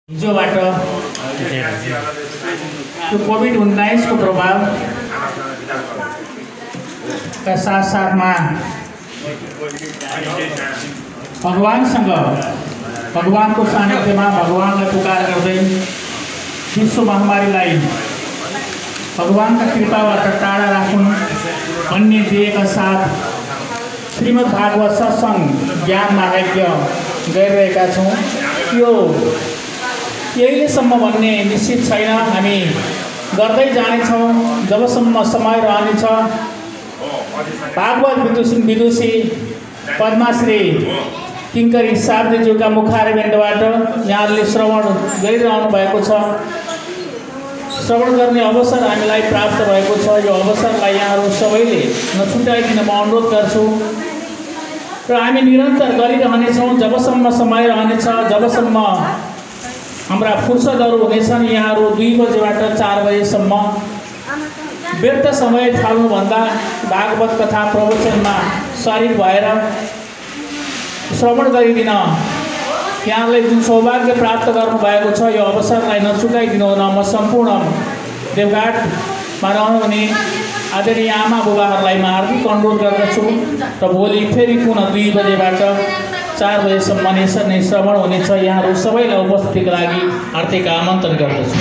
हिजोबाट यो कोभिड-19 को प्रभाव का साथमा भगवानसँग भगवानको सानिध्यमा भगवानलाई पुकार गर्दै विश्व महामारीलाई भगवानका कृपाबाट टाढा राखुन् भन्ने ध्येयका साथ श्रीमद् भागवत सत्संग ज्ञान महायज्ञ गरिरहेका छौँ। यो यहिलेसम्म भन्ने निश्चित छैन, हामी गर्दै जानेछौँ जबसम्म समय रहनेछ। भागवत विदुषी पद्माश्री किङ्करी सार्वज्यूका मुखारविन्दबाट यहाँहरूले श्रवण गरिरहनु भएको छ। श्रवण गर्ने अवसर हामीलाई प्राप्त भएको छ। यो अवसरलाई यहाँहरू सबैले नछुटाइदिन म अनुरोध गर्छु र हामी निरन्तर गरिरहनेछौँ जबसम्म समय रहनेछ, जबसम्म हाम्रा फुर्सदहरू हुनेछन्। यहाँहरू 2 बजेबाट 4 बजेसम्म व्यर्थ समय थाल्नुभन्दा भागवत कथा प्रवचनमा शरीक भएर श्रवण गरिदिन यहाँले जुन सौभाग्य प्राप्त गर्नुभएको छ यो अवसरलाई नचुकाइदिनु हुन म सम्पूर्ण देवघाटमा रहनुहुने आदरणीय आमा बुबाहरूलाई म हार्दिक अनुरोध गर्दछु र भोलि फेरि पुनः 2 बजेबाट 4 बजेसम्म नै श्रवण हुनेछ। यहाँहरू सबैलाई उपस्थितिको लागि हार्दिक आमन्त्रण गर्दछु।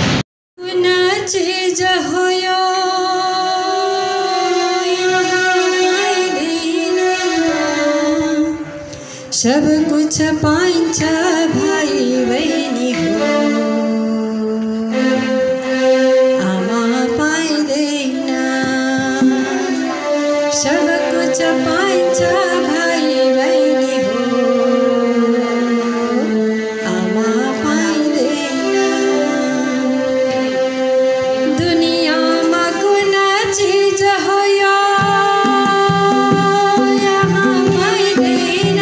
सब कुछ पाइन्छ भाइ बहिनी हो, आमा पाइँदैन। सब कुछ पाइन्छ भाइ बहिनी हो, आमा पाइँदैन। दुनियाँमा कुन चीज हो यो यहाँ पाइँदैन।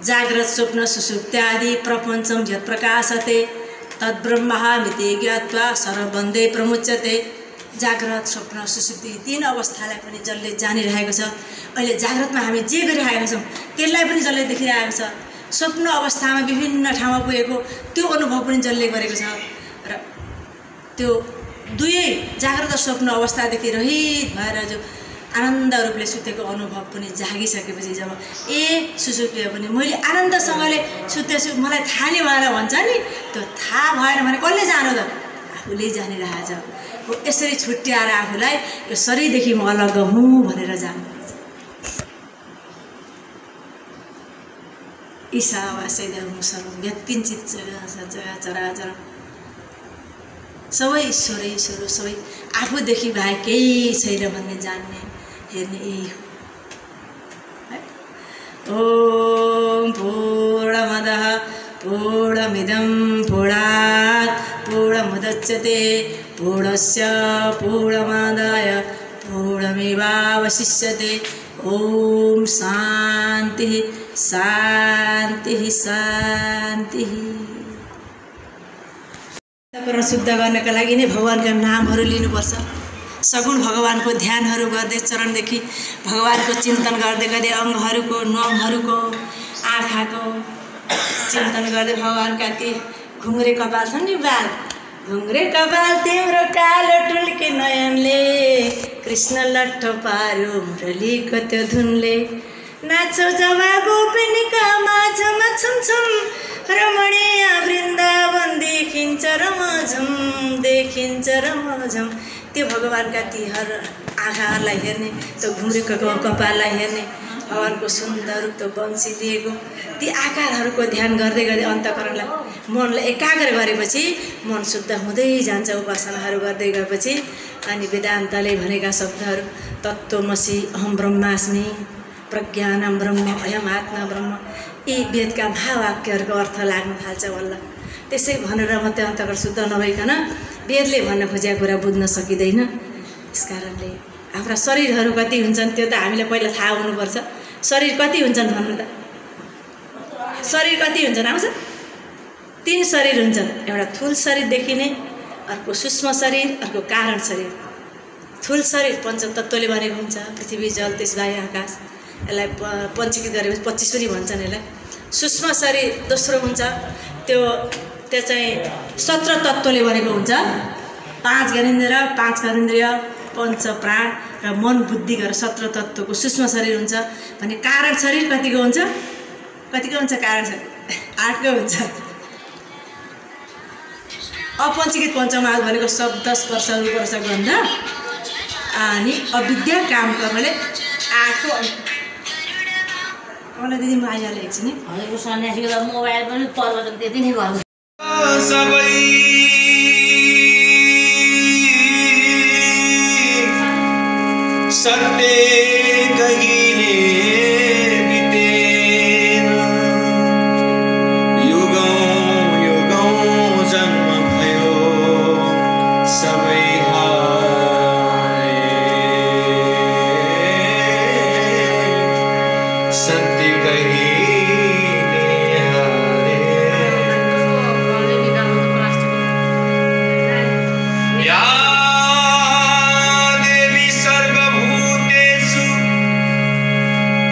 जाग्रत स्वप्न सुषुप्त्यादि प्रपञ्चम यत् प्रकाशते तद्ब्रह्मामिति ज्ञात्वा सर्वबन्धे प्रमुच्यते। जाग्रत स्वप्न सुषुप्ति तीन अवस्थालाई पनि जसले जानिरहेको छ। अहिले जाग्रतमा हामी जे गरिरहेका छौँ त्यसलाई पनि जसले देखिरहेको छ। स्वप्न अवस्थामा विभिन्न ठाउँमा पुगेको त्यो अनुभव पनि जसले गरेको छ र त्यो दुवै जाग्रत स्वप्न अवस्थादेखि रहित भएर जो आनन्द रूपले सुतेको अनुभव पनि जागिसकेपछि जब सुसुप्तिमा पनि मैले आनन्दसँगले सुतेछु मलाई थाहा नै भएन भन्छ नि, त्यो थाहा भएन भने कसले जानु त? आफूले जानिरहेछ। हो यसरी छुट्याएर आफूलाई यो शरीरदेखि म अलग हुँ भनेर जानु। ईशावास्यैदं सर्वं यत्किञ्चित् चराचरं सबै ईश्वर ईश्वर सबै आफूदेखि बाहेक केही छैन भन्ने जान्ने हेर्ने यही हो। ओम पूर्णमदः पूर्णमिदं पूर्णात् पूर्णमुदच्यते पूर्णस्य पूर्णमादाय पूर्णमेवावशिष्यते। ओम शान्ति शान्ति शान्ति। अंतःकरण शुद्ध गर्नका लागि नै भगवानका नामहरू लिनुपर्छ। सगुण भगवानको ध्यानहरू गर्दै चरणदेखि भगवानको चिन्तन गर्दै गर्दै अङ्गहरूको नमहरूको आँखाको चिन्तन गर्दै भगवानका ती घुङ्रे कपाल छन् नि बाल, घुङ्रे कपाल तिम्रो कालो टुल्के नयनले कृष्ण लट्ठ पार्यो मुरलीको त्यो धुनले नाचो जवा गोपिनीका माझमा छमछम रमणीय वृन्दावन देखिन्छ रमझम देखिन्छ रमझम। त्यो भगवानका ती आँखाहरूलाई हेर्ने, त्यो घुम्रेको कपाललाई हेर्ने, भगवानको सुन्दर रूप त्यो बंशी लिएको ती आकारहरूको ध्यान गर्दै गर्दै अन्तःकरणलाई मनलाई एकाग्र गरेपछि मन शुद्ध हुँदै जान्छ। उपासनाहरू गर्दै गएपछि अनि वेदान्तले भनेका शब्दहरू तत्त्वमसि अहम ब्रह्मास्मि प्रज्ञानम ब्रह्म अयम आत्मा ब्रह्म, यी वेदका महावाक्यहरूको अर्थ लाग्न थाल्छ बल्ल। त्यसै भनेर मात्रै अन्तःकरण शुद्ध नभइकन वेदले भन्न खोजेको कुरा बुझ्न सकिँदैन। यस कारणले हाम्रा शरीरहरू कति हुन्छन् त्यो त हामीलाई पहिला थाहा हुनुपर्छ। शरीर कति हुन्छन् भन्नु त? शरीर कति हुन्छन्? आउँछ 3 शरीर हुन्छन्। एउटा थुल शरीर देखिने, अर्को सूक्ष्म शरीर, अर्को कारण शरीर। थुल शरीर पञ्चतत्त्वले बनेको हुन्छ, पृथ्वी जल त्यसबाहेक आकाश। यसलाई पञ्चीकृत गरेपछि 25 पनि भन्छन् यसलाई। सूक्ष्म शरीर दोस्रो हुन्छ, त्यो चाहिँ 17 तत्त्वले बनेको हुन्छ। 5 ज्ञानेन्द्रिय 5 कर्मेन्द्रिय 5 प्राण र मन बुद्धि गरेर 17 तत्त्वको सूक्ष्म शरीर हुन्छ भने कारण शरीर कतिको हुन्छ? कतिको हुन्छ कारण शरीर? 8 को हुन्छ। अपञ्चीकृत पञ्चमहाभूत भनेको शब्द स्पर्श रूप रस गन्ध अनि अविद्या काम कर्मले 8 को। मलाई दिदी म आइहालेँ एकछिन है। हजुरको सन्यासीको त मोबाइल पनि परिवर्तन त्यति नै गर्नु सबै सत्य कहिले बितेन, युगौं युगौं जन्म भयो सबै हारे, सत्य कहिले हारे। या देवी सर्वभूतेषु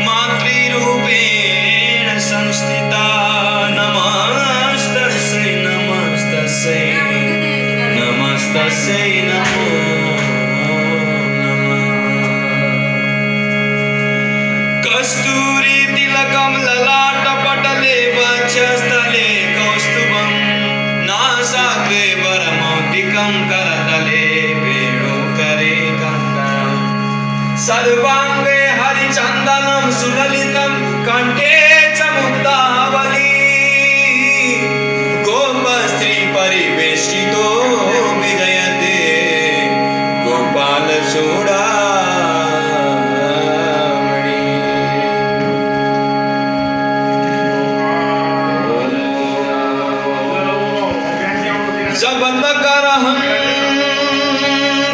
मातृरूपेण संस्थिता नमस्तस्यै नमस्तस्यै नमस्तस्यै नमो नमः। कस्तूरी तिलकं ललाटपटले वक्षस्थले कौस्तुभं नासाग्रे वरमौक्तिकं करतले वेणुकरे कङ्कणं सर्वाङ्गे हरिचन्दनं सुललितं कण्ठे च मुक्तावली गोपस्त्री परिवेष्टितो विजयते गोपालचूडामणि। जबत करहं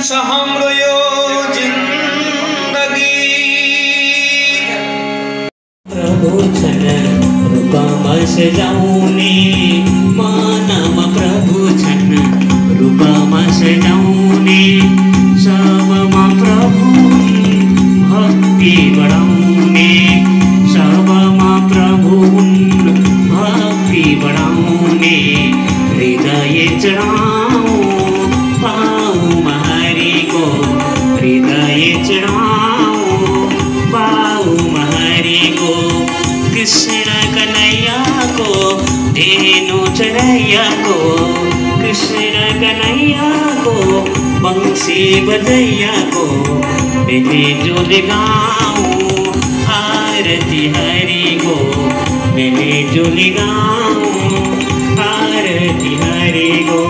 सहम्रो यो जिन्दगी प्रभु चरण रूपमा सजाउने मानव प्रभु छन् रूपमा सजाउने सबमा प्रभु भक्ति बढाउने सबमा प्रभु भक्ति बढाउने हृदय चढाऊ पाउमा हरिको हृदय चढाऊ पाउमा हरिको कृष्ण कन्हैयाको धेनु चढाइयाको कृष्ण कन्हैयाको बंसी बजैयाको मिली गाऊं आरती हरिको मिली गाऊं आरती हरिको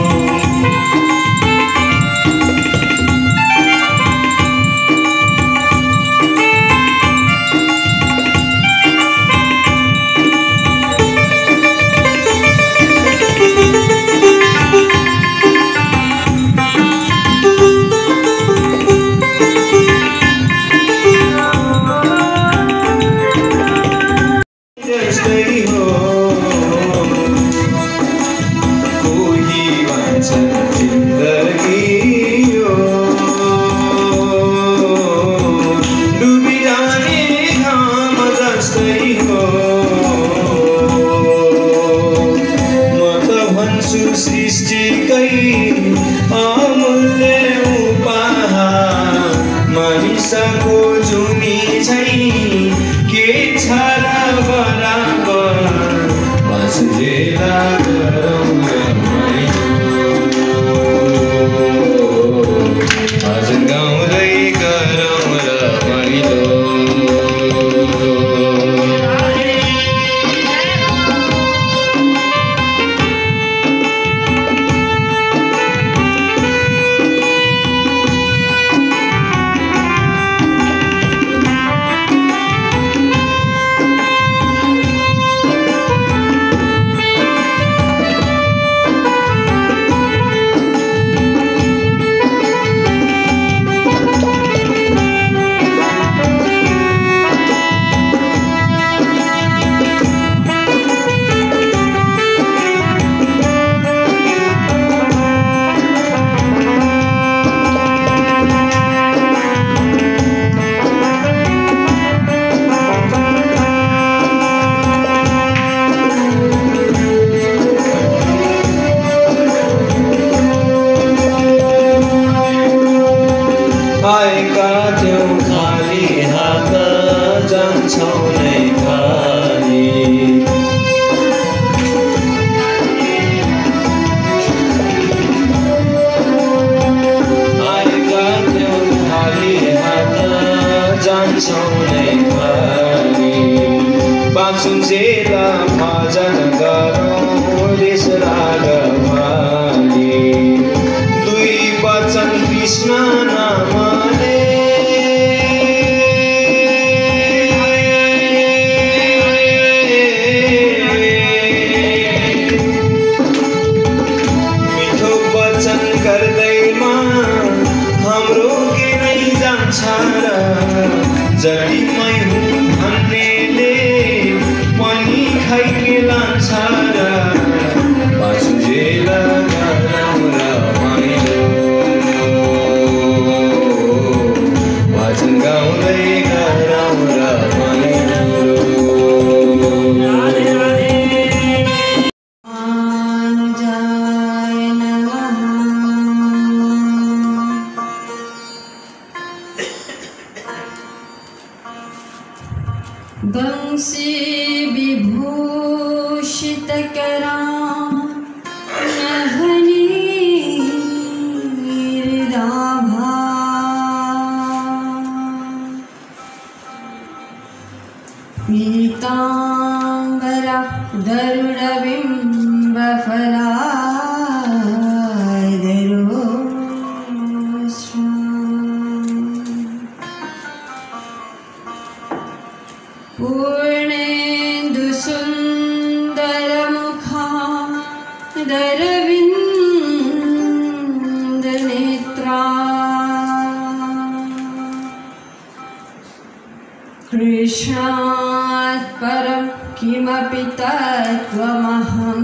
कृष्णात् परं किं किमपि तत्त्वमहं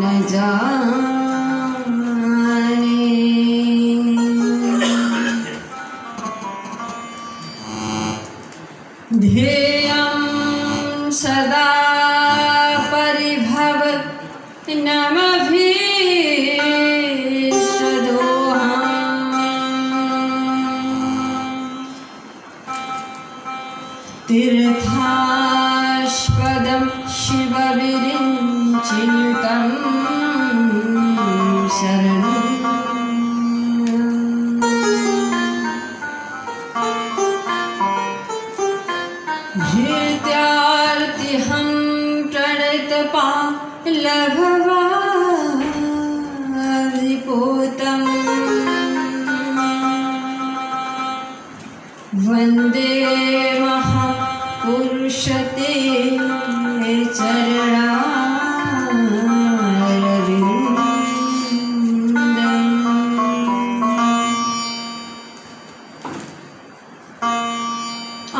न जाने। ध्येयं सदा तीर्थास्पदं शिवविरिञ्चिनुतं शरणं धृत्यार्तिहं प्रणतपालभवारिपोतं वन्दे महापुरुषते चरणारविन्दम्।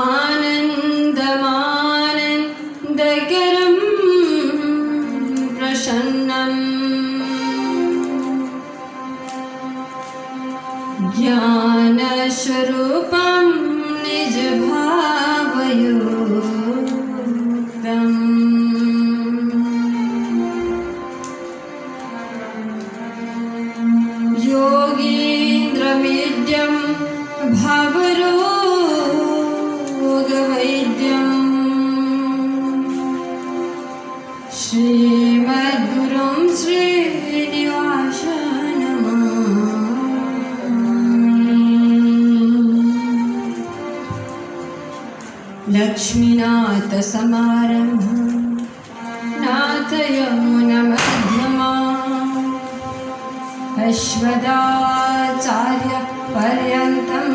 आनन्दमानन्दकरं प्रसन्नं ज्ञानस्वरूपं निजभावयुक्तम्। योगीन्द्रमीड्यं भवरोगवैद्यम् श्रीमद्गुरुं श्रीनिवासं नमामि। लक्ष्मीनाथसमारम्भं नाथयमुनमध्यमाम् अश्वदाचार्यपर्यन्तं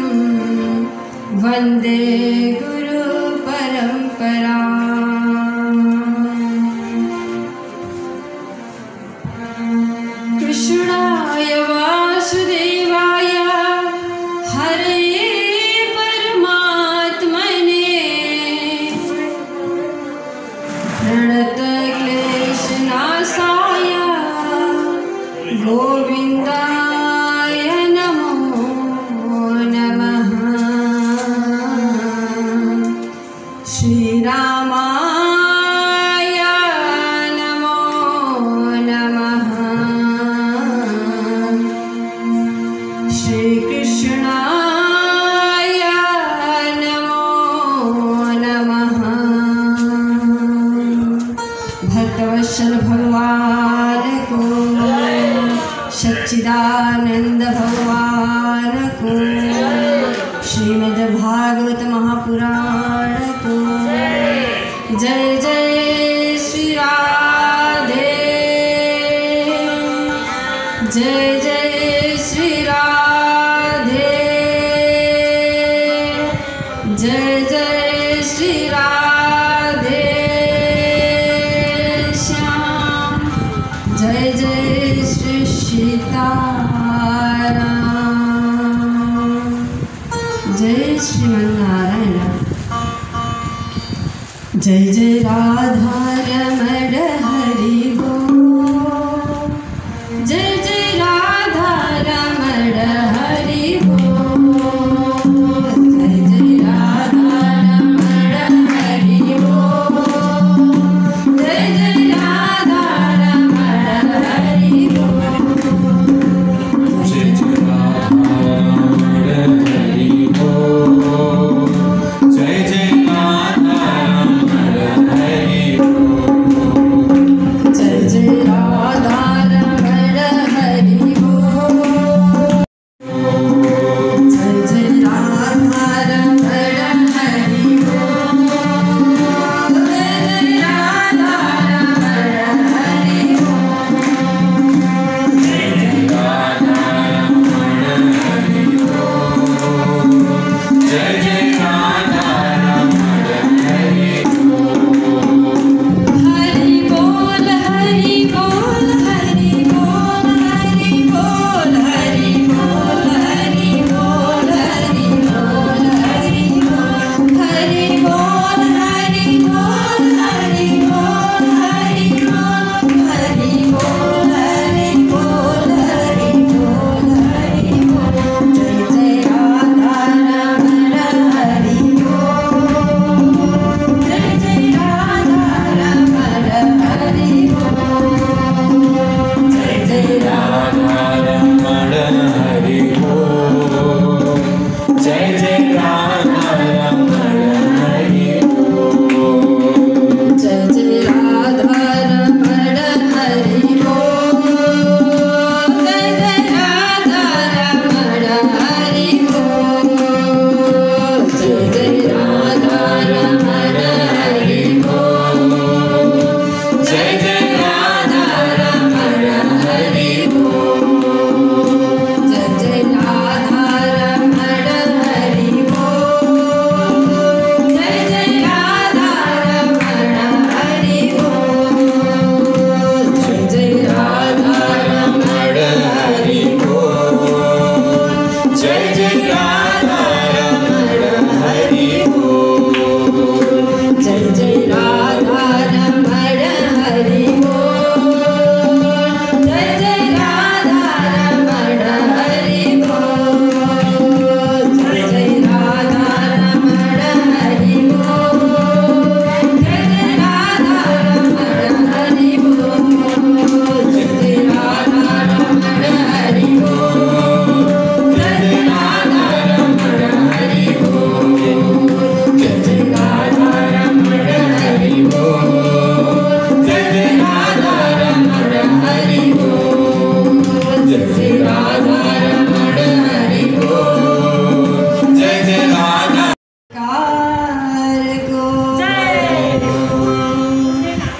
वन्दे गुरुपरम्पराम्। कृष्णाय वासुदेवाय हरे परमात्मने प्रणतक्लेशनाशाय गोविन्दाय नमो नमः। श्रीरामाय नमो नमः। श्रीकृष्णाय नमो नमः। भक्तवत्सल भगवान को, सच्चिदानंद भगवान को, श्रीमद्भागवत महापुराण को। जय जय श्री राधे, जय जय श्री राधे, जय जय श्री राधे श्याम, जय जय श्री सीताराम। जय श्रीमन्नारायण। जय जय राधा रमण हरि बोल, जय जय राधा रमण हरि बोल, जय जय राधा रमण हरि बोल, जय जय राधा रमण हरि बोल, जय जय राधा रमण हरि बोल, जय जय राधा रमण हरि बोल।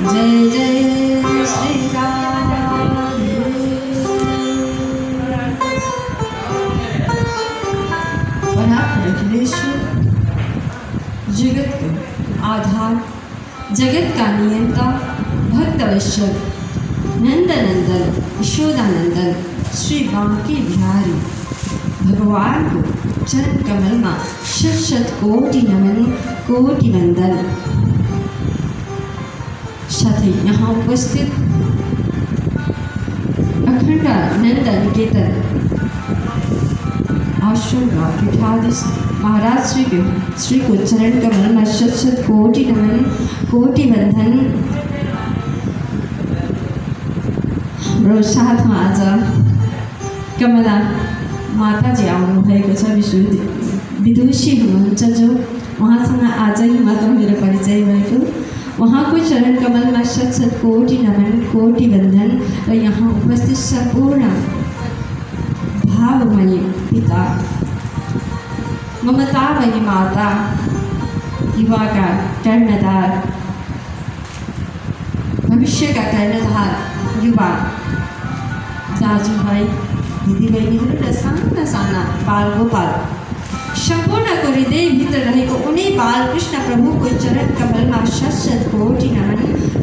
जय जय श्री राम। अखिलेश्वर जगत का आधार, जगत का नियंता, भक्तवश्वर नंदनंदन यशोदानंदन श्री बांके बिहारी भगवान को चरण कमल में शत शत कोटि नमन कोटि वंदन। साथ यहाँ उपस्थित अखंड नंद निकेतन आश्रम का पीठाधीश महाराज श्री को चरण कमल में शत शत कोटि नमन कोटि वंदन। हाम्रो साथमा आज कमला माताजी आउनुभएको छ, विदुषी हुनुहुन्छ, जो उहाँसँग आजै मात्र मेरो परिचय भएको। उहाँको चरण कमलमा शत शत कोटि नमन कोटि वंदन। र यहाँ उपस्थित सम्पूर्ण भावमयी पिता, ममतामयी माता, युवाका कर्णधार, भविष्यका कर्णधार युवा दाजुभाइ दिदीबहिनीहरू र साना साना बालगोपाल सम्पूर्णको हृदयभित्र रहेको उनी बालकृष्ण प्रभुको चरण कमलमा शत शत कोटि नमन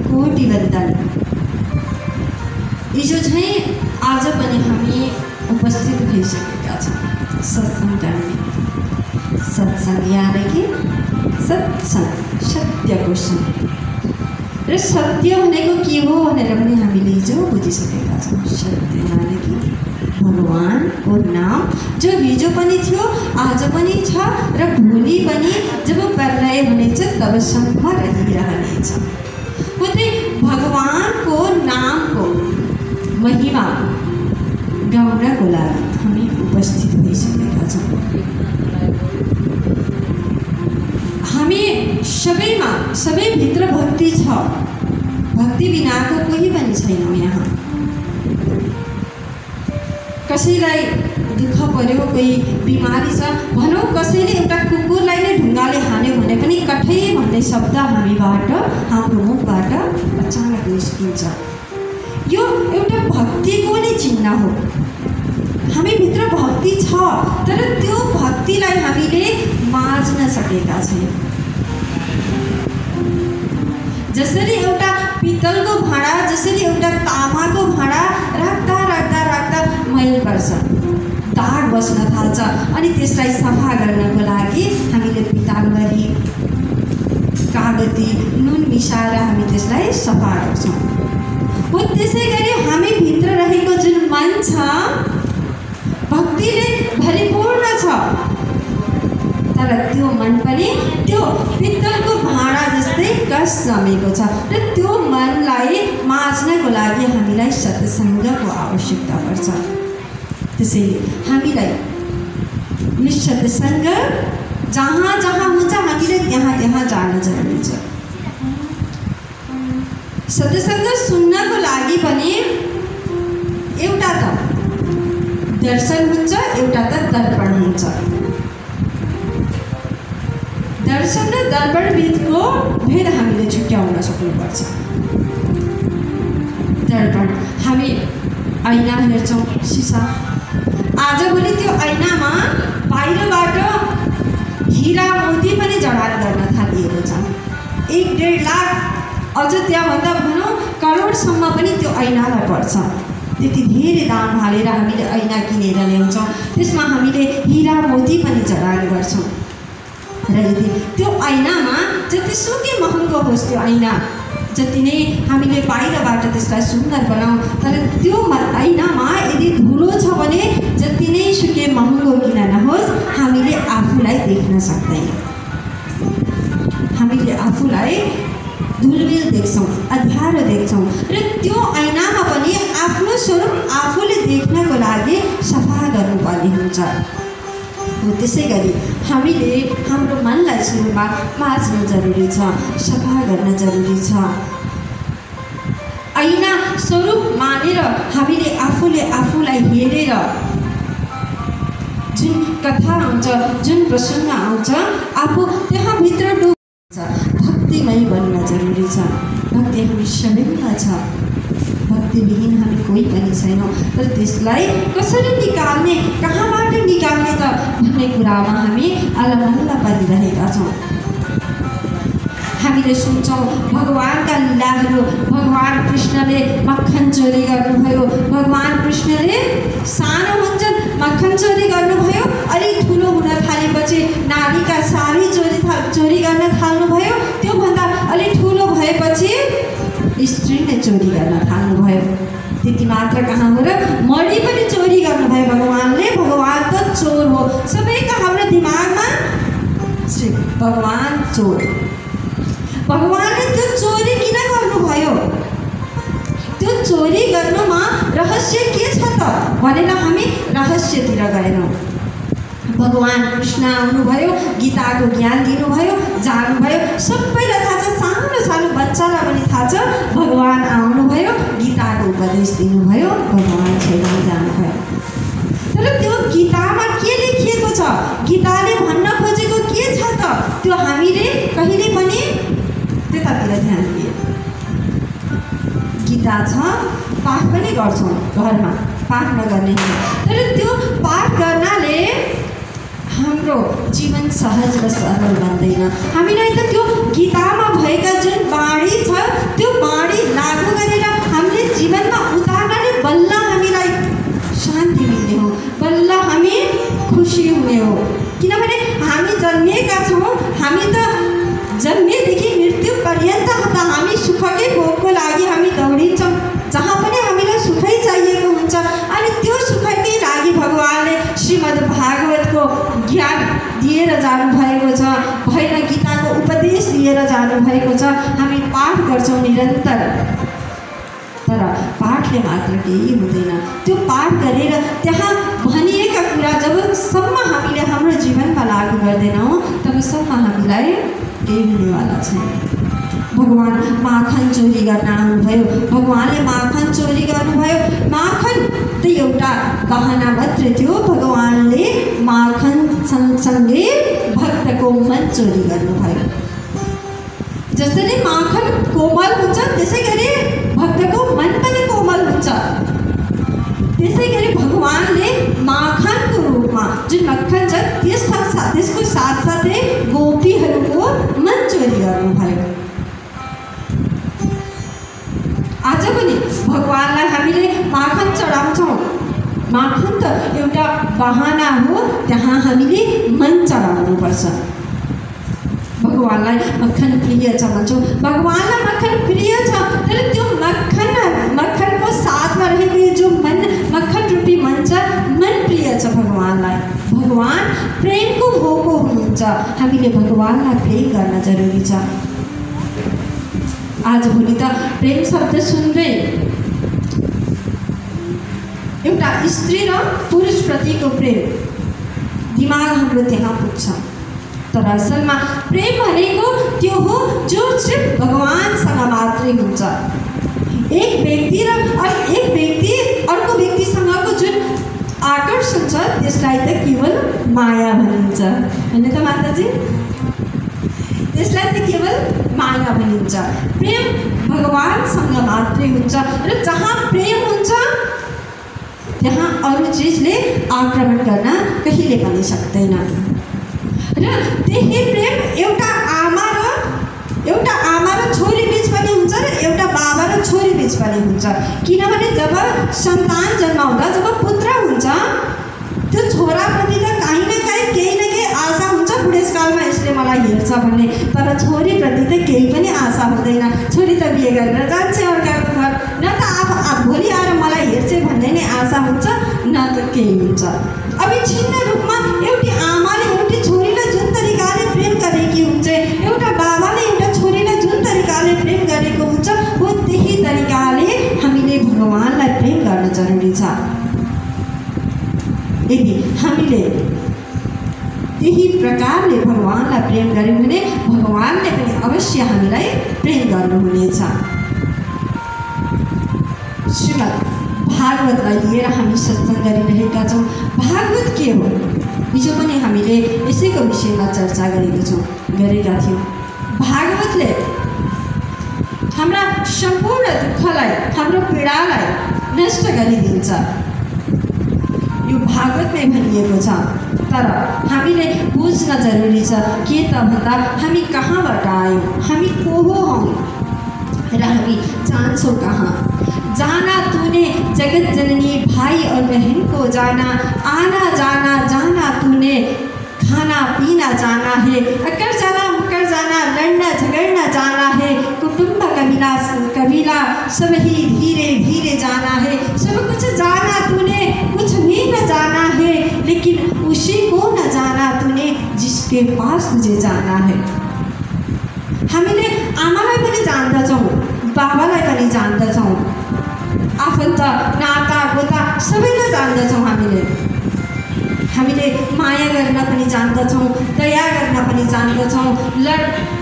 कोटि वंदन। हिजो चाहिँ आज पनि हामी उपस्थित भइसकेका छौँ सत्संग गर्ने। सत्संग यानी कि सत्संग सत्यको सङ्ग र सत्य भनेको के हो भनेर पनि हामीले हिजो बुझिसकेका छौँ। सत्य यानी कि भगवानको नाम जो हिजो पनि थियो, आज पनि छ र भोलि पनि जब प्रलय हुनेछ तबसम्म रहिरहनेछ। वो त्यही भगवानको नामको महिमा गाउनको लागि हामी उपस्थित भइसकेका छौँ। हामी सबैमा सबैभित्र भक्ति छ, भक्ति बिनाको कोही पनि छैनौँ। यहाँ कसैलाई दुःख पर्यो, कोही बिमारी छ, भनौँ कसैले एउटा कुकुरलाई नै ढुङ्गाले हान्यो भने पनि कठै भन्ने शब्द हामीबाट, हाम्रो मुखबाट अचानक निस्किन्छ। यो एउटा भक्तिको नै चिन्ह हो। हामीभित्र भक्ति छ, तर त्यो भक्तिलाई हामीले माझ्न सकेका छैनौँ। जसरी एउटा पित्तलको भाँडा, जसरी एउटा तामाको भाँडा राख्दा राख्दा राख्दा मैल पर्छ, दाग बस्न थाल्छ, अनि त्यसलाई सफा गर्नको लागि हामीले पिताम्बरी, कागती, नुन मिसाएर हामी त्यसलाई सफा गर्छौँ। हो त्यसै गरी हामीभित्र रहेको जुन मन छ भक्तिले भरिपूर्ण छ, तर त्यो मन पनि त्यो पित्तलको भाँडा जस्तै कस जमेको छ र त्यो मनलाई माझ्नको लागि हामीलाई सत्सङ्गको आवश्यकता पर्छ। त्यसैले हामीलाई यो सत्सङ्ग जहाँ जहाँ हुन्छ हामीले त्यहाँ त्यहाँ जान जरुरी छ। सत्सङ्ग सुन्नको लागि पनि एउटा त दर्शन हुन्छ, एउटा त दर्पण हुन्छ। दर्शन र दर्पण बिचको भेद हामीले छुट्याउन सक्नुपर्छ। दर्पण हामी ऐना हेर्छौँ, सिसा। आजभोलि त्यो ऐनामा बाहिरबाट हिरा मोती पनि जडान गर्न थालिएको छ। 1-1.5 लाख अझ त्यहाँभन्दा भनौँ करोडसम्म पनि त्यो ऐनालाई पर्छ। त्यति धेरै दाम हालेर हामीले ऐना किनेर ल्याउँछौँ, त्यसमा हामीले हिरा मोती पनि जडान गर्छौँ। र यदि त्यो ऐनामा जतिसुकै महँगो होस् त्यो ऐना, जति नै हामीले बाहिरबाट त्यसलाई सुन्दर बनाऊँ, तर त्यो ऐनामा यदि धुलो छ भने जति नै सुकै महँगो किन नहोस् हामीले आफूलाई देख्न सक्दैनौँ। हामीले आफूलाई धुलबिल देख्छौँ, अँध्यारो देख्छौँ र त्यो ऐनामा पनि आफ्नो स्वरूप आफूले देख्नको लागि सफा गर्नुपर्ने हुन्छ। त्यसै गरी हामीले हाम्रो मनलाई सुरुमा माझ्न जरुरी छ, सफा गर्न जरुरी छ। ऐना स्वरूप मानेर हामीले आफूले आफूलाई हेरेर जुन कथा आउँछ, जुन प्रसङ्ग आउँछ, आफू त्यहाँभित्र डुब्छ, भक्तिमय बन्न जरुरी छ। भक्ति हामी सबैमा छ, भक्तिविहीन हामी कोही पनि छैनौँ। तर त्यसलाई कसरी निकाल्ने, कहाँबाट निकाल्ने त भन्ने कुरामा हामी अलमल्ल परिरहेका छौँ। हामीले सुन्छौँ भगवानका लीलाहरू, भगवान कृष्णले मक्खन चोरी गर्नुभयो, भगवान कृष्णले सानो हुन्छन् मक्खन चोरी गर्नुभयो, अलिक ठुलो हुन थालेपछि नारीका साडी चोरी गर्न थाल्नुभयो, त्योभन्दा अलिक ठुलो भएपछि स्त्रीले चोरी गर्न थाल्नुभयो। त्यति मात्र कहाँ हो र, मडी पनि चोरी गर्नुभयो भगवानले। भगवान त चोर हो, सबैका हाम्रो दिमागमा भगवान चोर। भगवानले त्यो चोरी किन गर्नुभयो, त्यो चोरी गर्नुमा रहस्य के छ त भनेर हामी रहस्यतिर गएनौँ। भगवान कृष्ण आउनुभयो, गीताको ज्ञान दिनुभयो, जानुभयो, सबैलाई थाहा छ, सानो सानो बच्चालाई पनि थाहा छ। भगवान आउनुभयो, गीताको उपदेश दिनुभयो, भगवान छैन जानुभयो। तर त्यो गीतामा के लेखिएको छ, गीताले भन्न खोजेको के छ त, त्यो हामीले कहिले पनि त्यतातिर ध्यान दिए। गीता छ, पाठ पनि गर्छौँ घरमा, पाठ नगर्ने, तर त्यो पाठ गर्नाले हाम्रो जीवन सहज र सरल बन्दैन। हामीलाई त त्यो गीतामा भएका जुन बाणी छ त्यो बाणी लागू गरेर हामीले जीवनमा उतार्नाले बल्ल हामीलाई शान्ति मिल्ने हो, बल्ल हामी खुसी हुने हो। किनभने हामी जन्मिएका छौँ, हामी त जन्मेदेखि मृत्यु पर्यन्त त हामी सुखकै भोगको लागि हामी दौडिन्छौँ, जहाँ पनि हामीलाई सुखै चाहिएको हुन्छ। अनि त्यो सुखकै लागि भगवानले श्रीमद् भागवतको ज्ञान दिएर जानुभएको छ, भैरव गीताको उपदेश दिएर जानुभएको छ। हामी पाठ गर्छौँ निरन्तर, तर पाठले मात्र केही हुँदैन। त्यो पाठ गरेर त्यहाँ भनिएका कुरा जबसम्म हामीले हाम्रो जीवनमा लागू गर्दैनौँ तबसम्म हामीलाई केही हुनेवाला छैन। भगवान माखन चोरी गर्न आउनुभयो, भगवानले माखन चोरी गर्नुभयो। माखन त एउटा गहना मात्र थियो, भगवानले माखन सँगसँगै भक्तको मन चोरी गर्नुभयो। जसरी माखन कोमल हुन्छ त्यसै गरी भक्तको मन पनि कोमल हुन्छ। त्यसै गरी भगवानले माखनको रूपमा जुन मक्खन छ त्यसको साथसाथै गोपीहरूको मन चोरी गर्नुभयो। आज पनि भगवानलाई हामीले माखन चढाउँछौँ। माखन त एउटा बहाना हो, त्यहाँ हामीले मन चढाउनुपर्छ। भगवानलाई मक्खन प्रिय छ भन्छौँ, भगवानलाई मक्खन प्रिय छ, तर त्यो मक्खनको साथमा रहेको जो मन, मक्खन रूपी मन छ, मन प्रिय छ भगवानलाई। भगवान प्रेमको भोको हुनुहुन्छ, हामीले भगवानलाई प्रेम गर्न जरुरी छ। आजभोलि त प्रेम शब्द सुन्दै एउटा स्त्री र पुरुषप्रतिको प्रेम दिमाग हाम्रो त्यहाँ पुग्छ। तर असलमा प्रेम भनेको त्यो हो जो सिर्फ भगवानसँग मात्रै हुन्छ। एक व्यक्ति अर्को व्यक्तिसँगको जुन आकर्षण छ त्यसलाई त केवल माया भनिन्छ, होइन त माताजी? त्यसलाई त केवल माया भनिन्छ। प्रेम भगवानसँग मात्रै हुन्छ र जहाँ प्रेम हुन्छ त्यहाँ अरू चिजले आक्रमण गर्न कहिले पनि सक्दैन। र त्यही प्रेम एउटा आमा र छोरी बिच पनि हुन्छ र एउटा बाबा र छोरी बिच पनि हुन्छ। किनभने जब सन्तान जन्माउँदा जब पुत्र हुन्छ त्यो छोराप्रति त काहीँ न काहीँ केही न केही आशा हुन्छ, बुढेसकालमा यसले मलाई हेर्छ भन्ने, तर छोरीप्रति त केही पनि आशा हुँदैन। छोरी त बिहे गरेर जान्छ अर्काको घर, न त भोलि आएर मलाई हेर्छ भन्ने नै आशा हुन्छ, न त केही हुन्छ। अविच्छिन्न रूपमा एउटी आमाले एउटी छोरीलाई जुन तरिकाले प्रेम गरेकी हुन्छ, एउटा बाबाले एउटा छोरीलाई जुन तरिकाले प्रेम गरेको हुन्छ, हो त्यही तरिकाले हामीले भगवानलाई प्रेम गर्न जरुरी छ। यदि हामीले त्यही प्रकारले भगवानलाई प्रेम गर्यौँ भने भगवानले पनि अवश्य हामीलाई प्रेम गर्नुहुनेछ। श्रीमद् भागवतलाई लिएर हामी सत्सङ्ग गरिरहेका छौँ। भागवत के हो? हिजो पनि हामीले यसैको विषयमा चर्चा गरेका थियौँ। भागवतले हाम्रा सम्पूर्ण दुःखलाई हाम्रो पीडालाई नष्ट गरिदिन्छ। यो भागवतमै भनिएको छ। तर हामीले बुझ्न जरुरी छ के त भन्दा हामी कहाँबाट आयौँ, हामी को हौँ र हामी जान्छौँ कहाँ। जाना तूने जगत जननी भाई और बहन को जाना, आना जाना जाना तूने खाना पीना जाना है, अकर जाना मुकर जाना, लड़ना झगड़ना जाना है, कुटुंब कबीला सब ही धीरे धीरे जाना है। सब कुछ जाना तूने, कुछ भी न जाना है, लेकिन उसी को न जाना तूने जिसके पास तुझे जाना है। हामीले आमालाई पनि जान्दछौँ, बाबालाई पनि जान्दछौँ, आफन्त नाता गोता सबैलाई जान्दछौँ। हामीले माया गर्न पनि जान्दछौँ, दया गर्न पनि जान्दछौँ,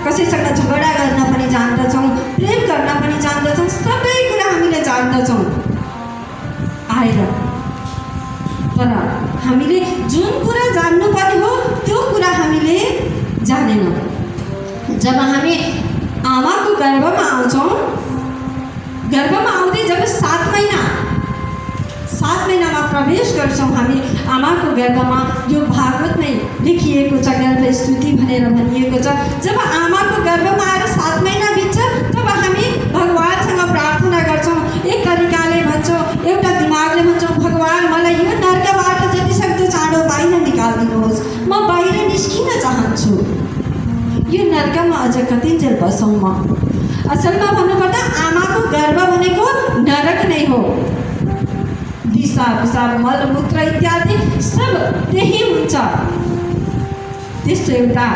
कसैसँग झगडा गर्न पनि जान्दछौँ, प्रेम गर्न पनि जान्दछौँ, सबै कुरा हामीले जान्दछौँ आएर। तर हामीले जुन कुरा जान्नुपर्ने हो त्यो कुरा हामीले जानेनौँ। जब हामी आमाको गर्भमा आउँछौँ, गर्भमा आउँदै जब 7 महिनामा प्रवेश गर्छौँ हामी आमाको गर्भमा, यो भागवतमै लेखिएको छ, गर्भ स्तुति भनेर भनिएको छ। जब आमाको गर्भमा आएर 7 महिना बित्छ तब हामी भगवानसँग प्रार्थना गर्छौँ। एक तरिकाले भन्छौँ, एउटा दिमागले भन्छौँ, भगवान मलाई यो नर्कबाट जतिसक्दो चाँडो बाहिर निकालिदिनुहोस्, म बाहिर निस्किन चाहन्छु। यो नर्कमा अझ कतिन्जेल बसौँ म। असलमा भन्नुपर्दा आमाको गर्भ भनेको नरक नै हो। दिशा पिसाब मलमूत्र इत्यादि सब त्यही हुन्छ। त्यस्तो एउटा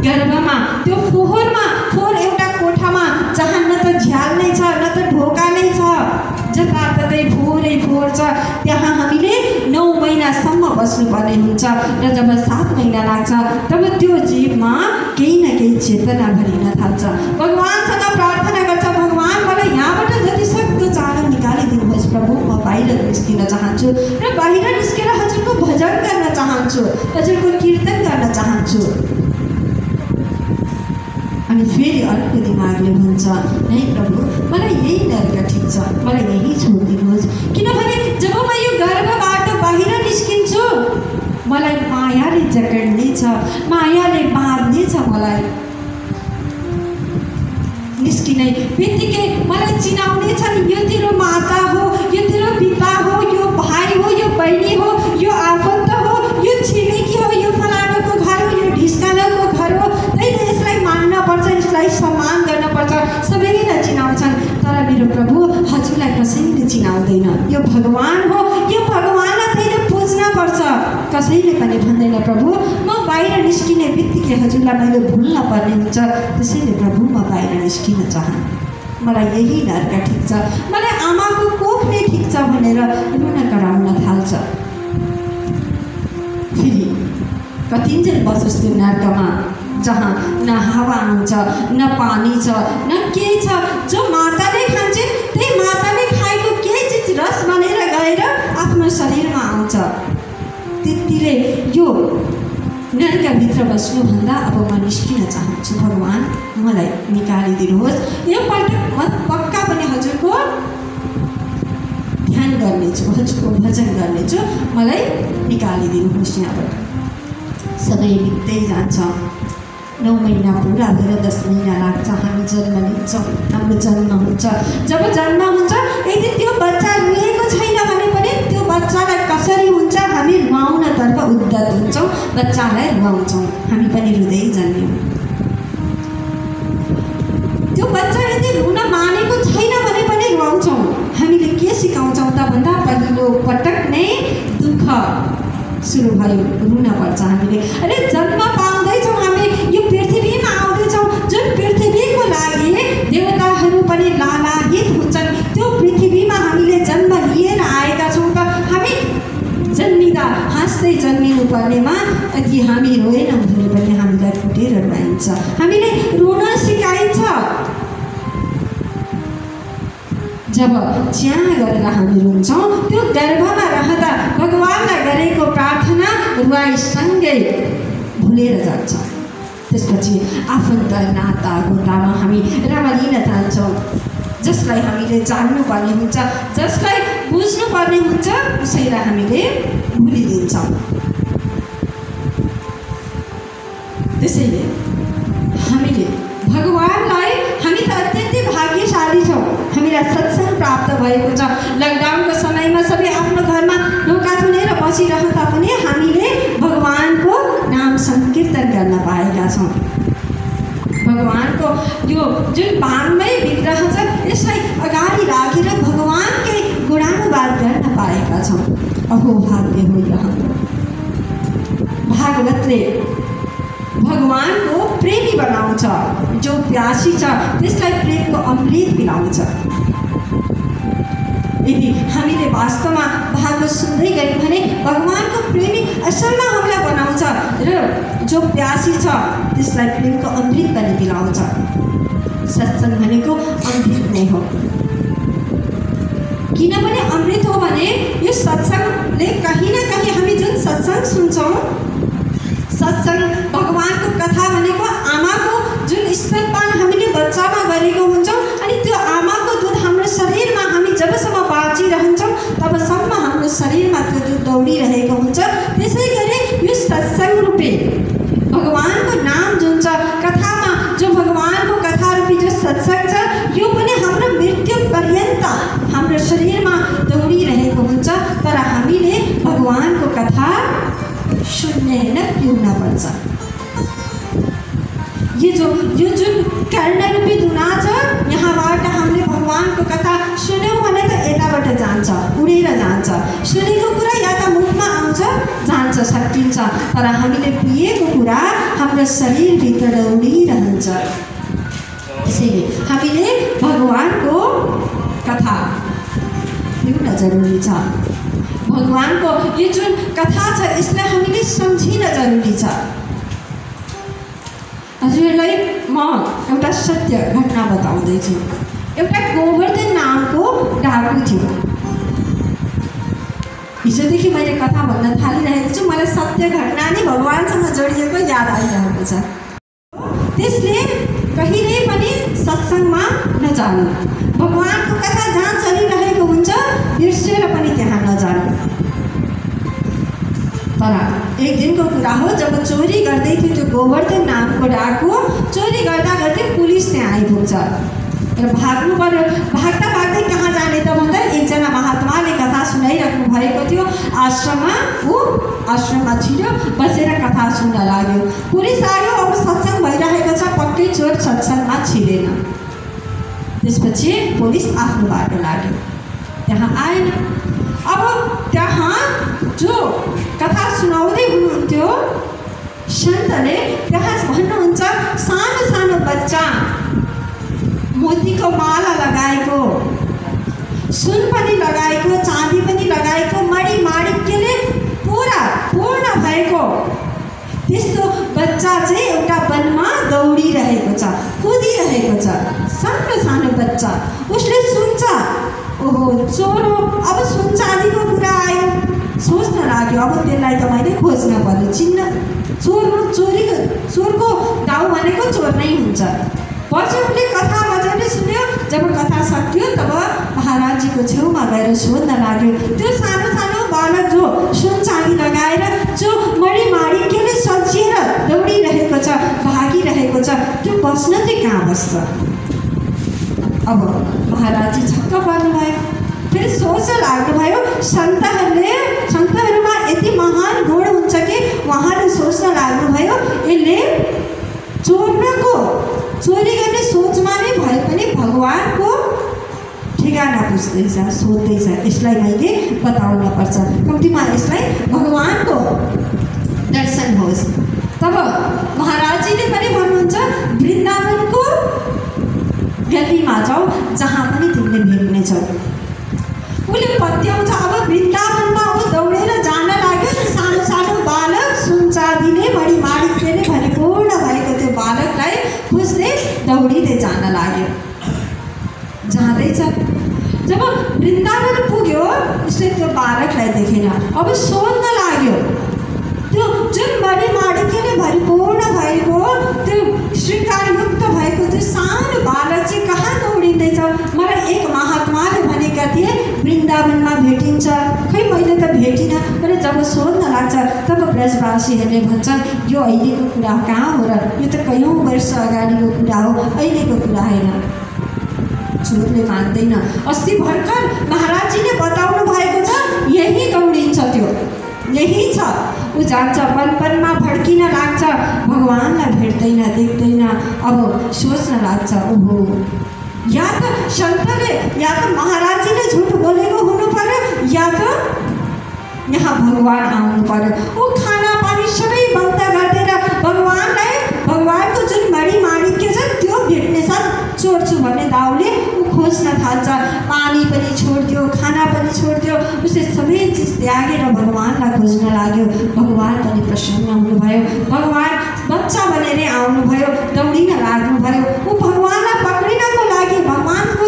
गर्भमा, त्यो फोहोर एउटा कोठामा जहाँ न त झ्याल नै छ न त ढोका नै छ, जताततै फोहोर छ, त्यहाँ हामीले 9 महिनासम्म बस्नुपर्ने हुन्छ। र जब 7 महिना लाग्छ तब त्यो जीवमा केही न केही चेतना भरिन थाल्छ। भगवानसँग प्रार्थना गर्छ, भगवान मलाई यहाँबाट जतिसक्दो चाँडो निकालिदिनुहोस् प्रभु, म बाहिर निस्किन चाहन्छु र बाहिर निस्केर हजुरको भजन गर्न चाहन्छु, हजुरको कीर्तन गर्न चाहन्छु। अनि फेरि अर्को दिमागले भन्छ, नै प्रभु मलाई यही नर्क ठिक छ, मलाई यही छोडिदिनुहोस्, किनभने जब म यो गर्भबाट बाहिर निस्किन्छु मलाई मायाले जकड्नेछ, मायाले बाँध्नेछ। मलाई निस्किने बित्तिकै मलाई चिनाउनेछन्, यो तेरो माता हो, यो तेरो पिता हो, यो भाइ हो, यो बहिनी हो, यो आफन्त हो, यो छिमेकी हो, यो फलानाको घर हो, यो ढिस्कानाको घर हो। तैँले यसलाई मान्नुपर्छ, यसलाई सम्मान गर्नुपर्छ, सबैलाई चिनाउँछन्। तर मेरो प्रभु हजुरलाई कसैले चिनाउँदैन। यो भगवान हो, यो भगवानलाई तैँले पुज्नुपर्छ। कसैले पनि भन्दैन प्रभु म बाहिर निस्किने बित्तिकै हजुरलाई मैले भुल्न पर्ने हुन्छ, त्यसैले प्रभु म बाहिर निस्किन चाहन्छु, मलाई यही नर्क ठिक छ, मलाई आमाको कोख नै ठिक छ भनेर रुन कराउन थाल्छ। फेरि कतिन्जेल बसोस् त्यो नर्कमा, जहाँ न हावा हुन्छ, न पानी छ, न केही छ। जो माताले खान्छन् त्यही माताले खाएको केही चिज रस बनेर गएर आफ्नो शरीरमा आउँछ। त्यतिले यो नर्कभित्र बस्नुभन्दा अब म निस्किन चाहन्छु, भगवान मलाई निकालिदिनुहोस्। यो पल्ट म पक्का पनि हजुरको ध्यान गर्नेछु, हजुरको भजन गर्नेछु, मलाई निकालिदिनुहोस् यहाँबाट। समय बित्दै जान्छ, 9 महिना पुरा भएर 10 महिना लाग्छ, हामी जन्म लिन्छौँ, हाम्रो जन्म हुन्छ। जब जन्म हुन्छ यदि त्यो बच्चा रुएको छैन भने पनि त्यो बच्चालाई कसरी हुन्छ, हामी रुवाउनतर्फ उद्यत हुन्छौँ, बच्चालाई रुवाउँछौँ, हामी पनि रुँदै जन्म्यौँ। त्यो बच्चा यदि रुन मानेको छैन भने पनि रुवाउँछौँ। हामीले के सिकाउँछौँ त भन्दा पहिलो पटक नै दुःख सुरु भयो, रुनपर्छ हामीले। अरे जन्म पाउँदैछौँ, हामी यो पृथ्वीमा आउँदैछौँ, जुन पृथ्वीको लागि देवताहरू पनि लालायित हुन्छन्, त्यो पृथ्वीमा हामीले जन्म लिएर आएका छौँ। त हामी जन्मिँदा हाँस्दै जन्मिनु पर्नेमा यदि हामी रोएनौँ भने पनि हामीलाई फुटेर रुवाइन्छ, हामीले रुन सिकाइन्छ। जब च्याह गरेर हामी रुन्छौँ त्यो गर्भमा रहँदा भगवानलाई गरेको प्रार्थना रुवाइसँगै भुलेर जान्छ। त्यसपछि आफन्त नाता गोतामा हामी रमालिन जान्छौँ। जसलाई हामीले जान्नुपर्ने हुन्छ, जसलाई बुझ्नुपर्ने हुन्छ, उसैलाई हामीले भुलिदिन्छौँ। त्यसैले हामीले भगवानलाई, हामी त अत्यन्तै भाग्यशाली छौँ, हामीलाई सत्सङ्ग प्राप्त भएको छ। लकडाउनको समयमा सबै आफ्नो घरमा ढोका थुनेर बसिरहँदा पनि हामीले भगवानको नाम संकीर्तन गर्न पाएका छौँ। भगवानको यो जुन वाङ्मय विग्रह छ यसलाई अगाडि राखेर भगवानकै गुणानुवाद गर्न पाएका छौँ। अहो भाग्य हो हाम्रो। भागवतले भगवानको प्रेमी बनाउँछ, जो प्यासी छ त्यसलाई प्रेमको अमृत पिलाउँछ। यदि हामीले वास्तवमा भागवत सुन्दै गयौँ भने भगवानको प्रेमी असलमा हामीलाई बनाउँछ र जो प्यासी छ त्यसलाई प्रेमको अमृत पनि पिलाउँछ। सत्सङ्ग भनेको अमृत नै हो। किनभने अमृत हो भने यो सत्सङ्गले कहीँ न कहीँ हामी जुन सत्सङ्ग सुन्छौँ, सत्सङ्ग भगवानको कथा भनेको आमाको जुन स्तनपान हामीले बच्चामा गरेको हुन्छौँ अनि त्यो आमाको दुध हाम्रो शरीरमा हामी जबसम्म बाँचिरहन्छौँ तबसम्म हाम्रो शरीरमा त्यो दुध दौडिरहेको हुन्छ। त्यसै गरी यो सत्सङ्ग रूपी भगवानको नाम जुन छ, कथामा जो भगवानको कथा रूपी जो सत्सङ्ग छ यो पनि हाम्रो मृत्यु पर्यन्त हाम्रो शरीरमा दौडिरहेको हुन्छ। तर हामीले भगवानको कथा सुन्ने होइन, पिउन पर्छ। यो जुन कर्णरूपी धुना छ, यहाँबाट हामीले भगवानको कथा सुन्यौँ भने त यताबाट जान्छ, उडेर जान्छ। सुनेको कुरा या त मुखमा आउँछ, जान्छ, सकिन्छ, तर हामीले पिएको कुरा हाम्रो शरीरभित्र दौडिरहन्छ। त्यसैले हामीले भगवानको कथा पिउन जरुरी छ। भगवानको यो जुन कथा छ यसलाई हामीले सम्झिन जरुरी छ। हजुरलाई म एउटा सत्य घटना बताउँदैछु। एउटा गोवर्धन नामको डाकु थियो। हिजोदेखि मैले कथा भन्न थालिरहेको छु, मलाई सत्य घटना नै भगवानसँग जोडिएको याद आइरहेको छ। त्यसले कहिल्यै पनि सत्सङ्गमा नजानु, भगवानको कथा जहाँ चलिरहेको हुन्छ बिर्सेर पनि त्यहाँ नजानु। तर एक दिनको कुरा हो, जब चोरी गर्दै थियो त्यो गोवर्धन नामको डाकु, चोरी गर्दा गर्दै पुलिस त्यहाँ आइपुग्छ र भाग्नु पर्यो। भाग्दा भाग्दै कहाँ जाने त भन्दा एकजना महात्माले कथा सुनाइराख्नु भएको थियो आश्रममा। ऊ आश्रममा छिर्यो, बसेर कथा सुन्न लाग्यो। पुलिस आयो, अब सत्सङ्ग भइरहेको छ, पक्कै चोर सत्सङ्गमा छिरेन। त्यसपछि पुलिस आफ्नो बाटो लाग्यो, त्यहाँ आएन। अब त्यहाँ जो कथा सुनाउँदै हुनुहुन्थ्यो सन्तले त्यहाँ भन्नुहुन्छ, सानो सानो बच्चा मोतीको माला लगाएको, सुन पनि लगाएको, चाँदी पनि लगाएको, मणि माणिक्यले पूर्ण भएको त्यस्तो बच्चा चाहिँ एउटा वनमा दौडिरहेको छ, कुदिरहेको छ। सानो सानो बच्चा, उसले सुन्छ, ओहो चोर हो। अब सुन चाँदीको कुरा आयो, सोच्न लाग्यो अब त्यसलाई त मैले खोज्न पर्यो, चिन्न। चोर हो, चोरको गाउँ भनेको चोर नै हुन्छ। पछि उसले कथा मजाले सुन्यो। जब कथा सक्यो तब महाराजीको छेउमा गएर सोध्न लाग्यो। त्यो सानो सानो बालक जो सुन चाँदी लगाएर, जो मणि माणिक्यले सजिएर दौडिरहेको छ, भागिरहेको छ, त्यो बस्न चाहिँ कहाँ बस्छ? अब महाराजी छक्क पर्नुभयो। फेरि सोच्न लाग्नुभयो, सन्तहरूमा यति महान गुण हुन्छ कि उहाँले सोच्न लाग्नुभयो यसले चोरी गर्ने सोचमा नै भए पनि भगवानको ठेगाना बुझ्दैछ, सोध्दैछ, यसलाई मैले बताउन पर्छ, कम्तीमा यसलाई भगवानको दर्शन होस्। तब महाराजीले पनि भन्नुहुन्छ, वृन्दावनको गल्लीमा जाऊ, जहाँ पनि तिमीले भेट्नेछौ। उसले पत्याउँछ। अब वृन्दावनमा ऊ दौडेर जान लाग्यो। सानो सानो बालक सुन चाँदीले मणि माणिक्यले परिपूर्ण भएको त्यो बालकलाई खोज्दै दौडिँदै जान लाग्यो। जाँदैछ, जब वृन्दावन पुग्यो उसले त्यो बालकलाई देखेन। अब सोध्न लाग्यो, त्यो जुन मणिमाणिक्यले भरिपूर्ण भएको त्यो श्रृङ्गारयुक्त भएको त्यो सानो बालक चाहिँ कहाँ दौडिँदैछ? मलाई एक महात्माले भनेका थिए वृन्दावनमा भेटिन्छ। खै मैले त भेटिनँ। तर जब सोध्न लाग्छ तब ब्रजवासीहरूले भन्छन् यो अहिलेको कुरा कहाँ हो र? यो त कयौँ वर्ष अगाडिको कुरा हो, अहिलेको कुरा होइन। चोरले मान्दैन। अस्ति भर्खर महाराजजीले बताउनु भएको छ यही दौडिन्छ, त्यो यही छ। ऊ जान्छ, पनपनमा भड्किन लाग्छ, भगवान्लाई भेट्दैन, देख्दैन। अब सोच्न लाग्छ ओहो, या त सन्तले या त महाराजजीले झुट बोलेको हुनु पर्यो, या त यहाँ भगवान आउनु पर्यो। ऊ खाना पानी सबै बन्द गरिदिएर भगवान्लाई, भगवानको जुन मणिमाणिक्य छ त्यो भेट्ने साथ छोड्छु भन्ने दाउले ऊ खोज्न थाल्छ। पानी पनि छोडिदियो, खाना पनि छोडिदियो, उसले सबै चिज त्यागेर भगवान्लाई खोज्न लाग्यो। भगवान पनि प्रसन्न हुनुभयो। भगवान बच्चा बनेर आउनुभयो, दौडिन लाग्नुभयो। ऊ भगवान्लाई पक्रिनको लागि भगवानको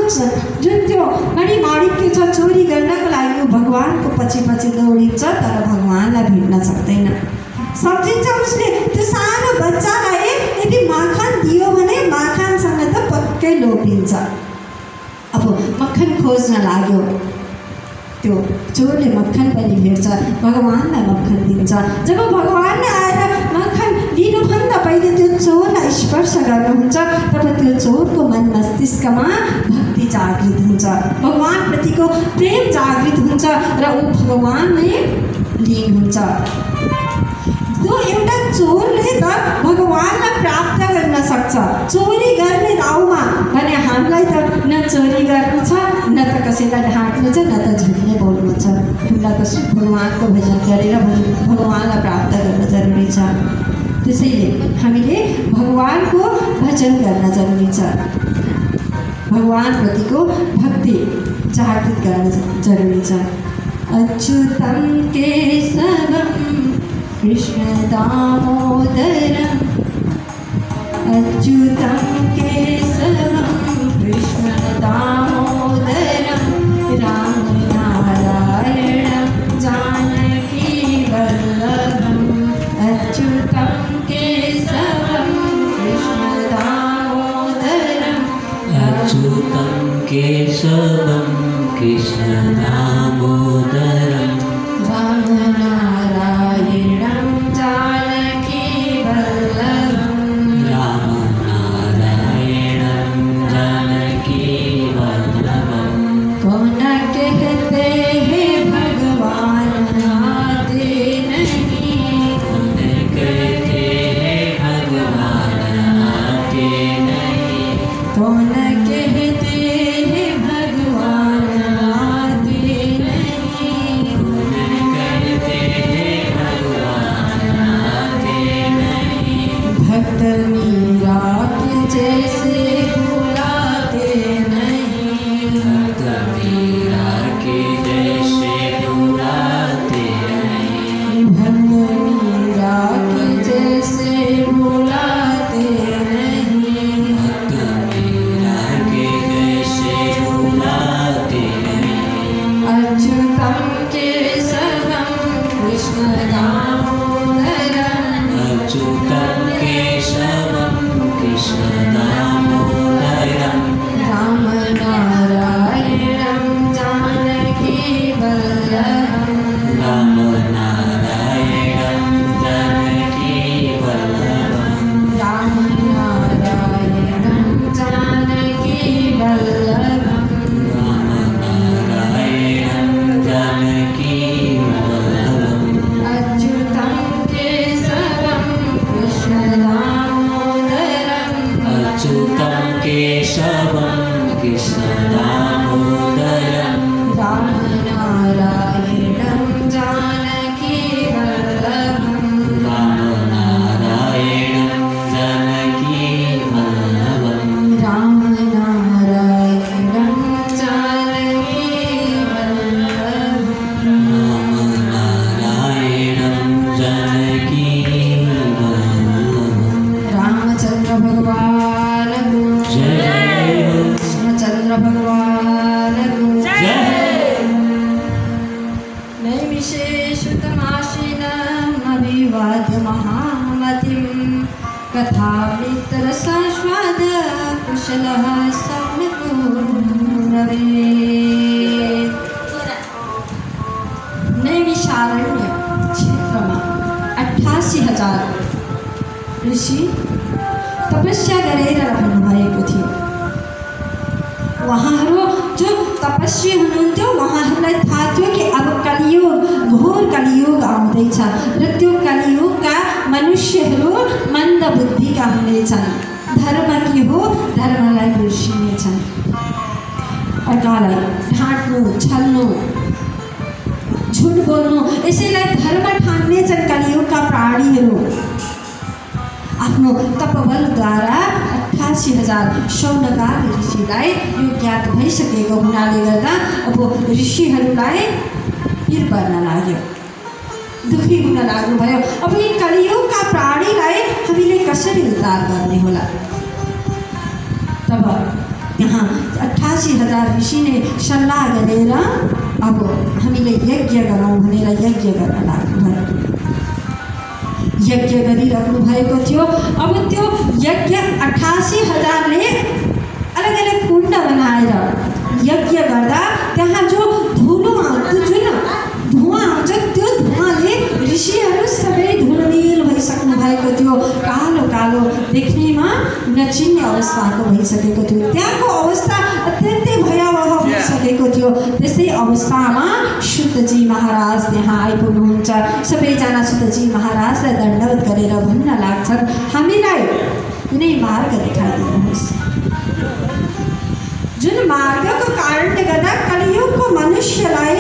जुन त्यो मणिमाणिक्य छ चोरी गर्नको लागि ऊ भगवानको पछि पछि दौडिन्छ, तर भगवान्लाई भेट्न सक्दैन। सम्झिन्छ उसले त्यो सानो बच्चालाई यदि माखन दियो भने माखनसँग त पक्कै लोभिन्छ। अब मक्खन खोज्न लाग्यो, त्यो चोरले मक्खन पनि भेट्छ, भगवान्लाई मक्खन दिन्छ। जब भगवान्ले आएर मक्खन लिनुभन्दा पहिले त्यो चोरलाई स्पर्श गर्नुहुन्छ तब त्यो चोरको मन मस्तिष्कमा भक्ति जागृत हुन्छ, भगवान्प्रतिको प्रेम जागृत हुन्छ र ऊ भगवानमै लीन हुन्छ। त्यो एउटा चोरले त भगवान्लाई प्राप्त गर्न सक्छ चोरी गर्ने राउमा भने हामीलाई त न चोरी गर्नु छ, न त कसैलाई ढाक्नु छ, न त झुट्ने बोल्नु छ। हामीलाई त भगवान्को भजन गरेर भगवान्लाई प्राप्त गर्न जरुरी छ। त्यसैले हामीले भगवान्को भजन गर्न जरुरी छ, भगवान्प्रतिको भक्ति जागृत गर्न जरुरी छ। अच्युतं केशवं कृष्ण दामोदरम्, अच्युतं केशवं कृष्ण दामोदरं, राम नारायणं जानकी वल्लभम्, अच्युतं केशवं कृष्ण दामोदरम्, अच्युतं केशवं कृष्ण दामोदरम्, राम नारायणं जानकी वल्लभम्, राम नारायणं जानकी वल्लभम्। कौन कहते हैं भगवान आते नहीं, कौन कहते हैं भगवान आते नहीं, कौन कहते हैं भगवान आते नहीं, कौन कहते हैं भगवान आते नहीं। भक्त मीरा के जैसे बुलाते नहीं, भक्त मीरा के जैसे बुलाते नहीं, भक्त मीरा के जैसे बुलाते नहीं, भक्त मीरा के जैसे बुलाते नहीं। अच्युतं केशवं कृष्ण दामोदरम्, अच्युतं केशवं कृष्ण दामोदरम्, राम नारायणं जानकी वल्लभम्, राम नारायणं जानकी वल्लभम्, राम नारायणं जानकी वल्लभम्, राम नारायणं जानकी वल्लभम्। अच्युतं रसास्वाद कुशलः सौनको ब्रवीत्। नैमिषारण्य क्षेत्रमा 88,000 ऋषि तपस्या गरेर रहनुभएको थियो। उहाँहरू जो तपस्वी हुनुहुन्थ्यो उहाँहरूलाई थाहा थियो कि अब कलियुग, घोर कलियुग आउँदैछ र त्यो कलियुगका मनुष्यहरू मन्द बुद्धिका हुनेछन्। धर्म के हो? धर्मलाई बिर्सिनेछन्। अर्कालाई ढाँट्नु, छल्नु, झुट बोल्नु, यसैलाई धर्म ठान्नेछन् कलियुगका प्राणीहरू। आफ्नो तपबलद्वारा 88,000 शौनकादि ऋषिलाई यो ज्ञात भइसकेको हुनाले गर्दा अब ऋषिहरूलाई पिर पर्न लाग्यो, दुखी हुन लाग्नुभयो। अब यी कलियुगका प्राणीलाई हामीले कसरी उद्धार गर्ने होला? तब त्यहाँ 88,000 ऋषिले सल्लाह गरेर अब हामीले यज्ञ गरौँ भनेर यज्ञ गर्न लाग्नुभयो। यज्ञ गरिराख्नु भएको थियो। अब त्यो यज्ञ 88,000ले अलग अलग कुण्ड बनाएर यज्ञ गर्दा त्यहाँ जो धुलो आउँछ, जुन धुवाँ आउँछ, त्यो धुवाँले ऋषिहरू सबै धुलमिल भइसक्नु भएको थियो। कालो कालो देख्नेमा नचिन्ने अवस्थाको भइसकेको थियो। त्यहाँको अवस्था अत्यन्तै भयावह भइसकेको थियो। त्यसै अवस्थामा शुद्धजी महाराज त्यहाँ आइपुग्नुहुन्छ। सबैजना शुद्धजी महाराजलाई दण्डवत गरेर भन्न लाग्छन्, हामीलाई कुनै मार्ग देखाइदिनुहोस्, जुन मार्गको कारणले गर्दा कलियुगको मनुष्यलाई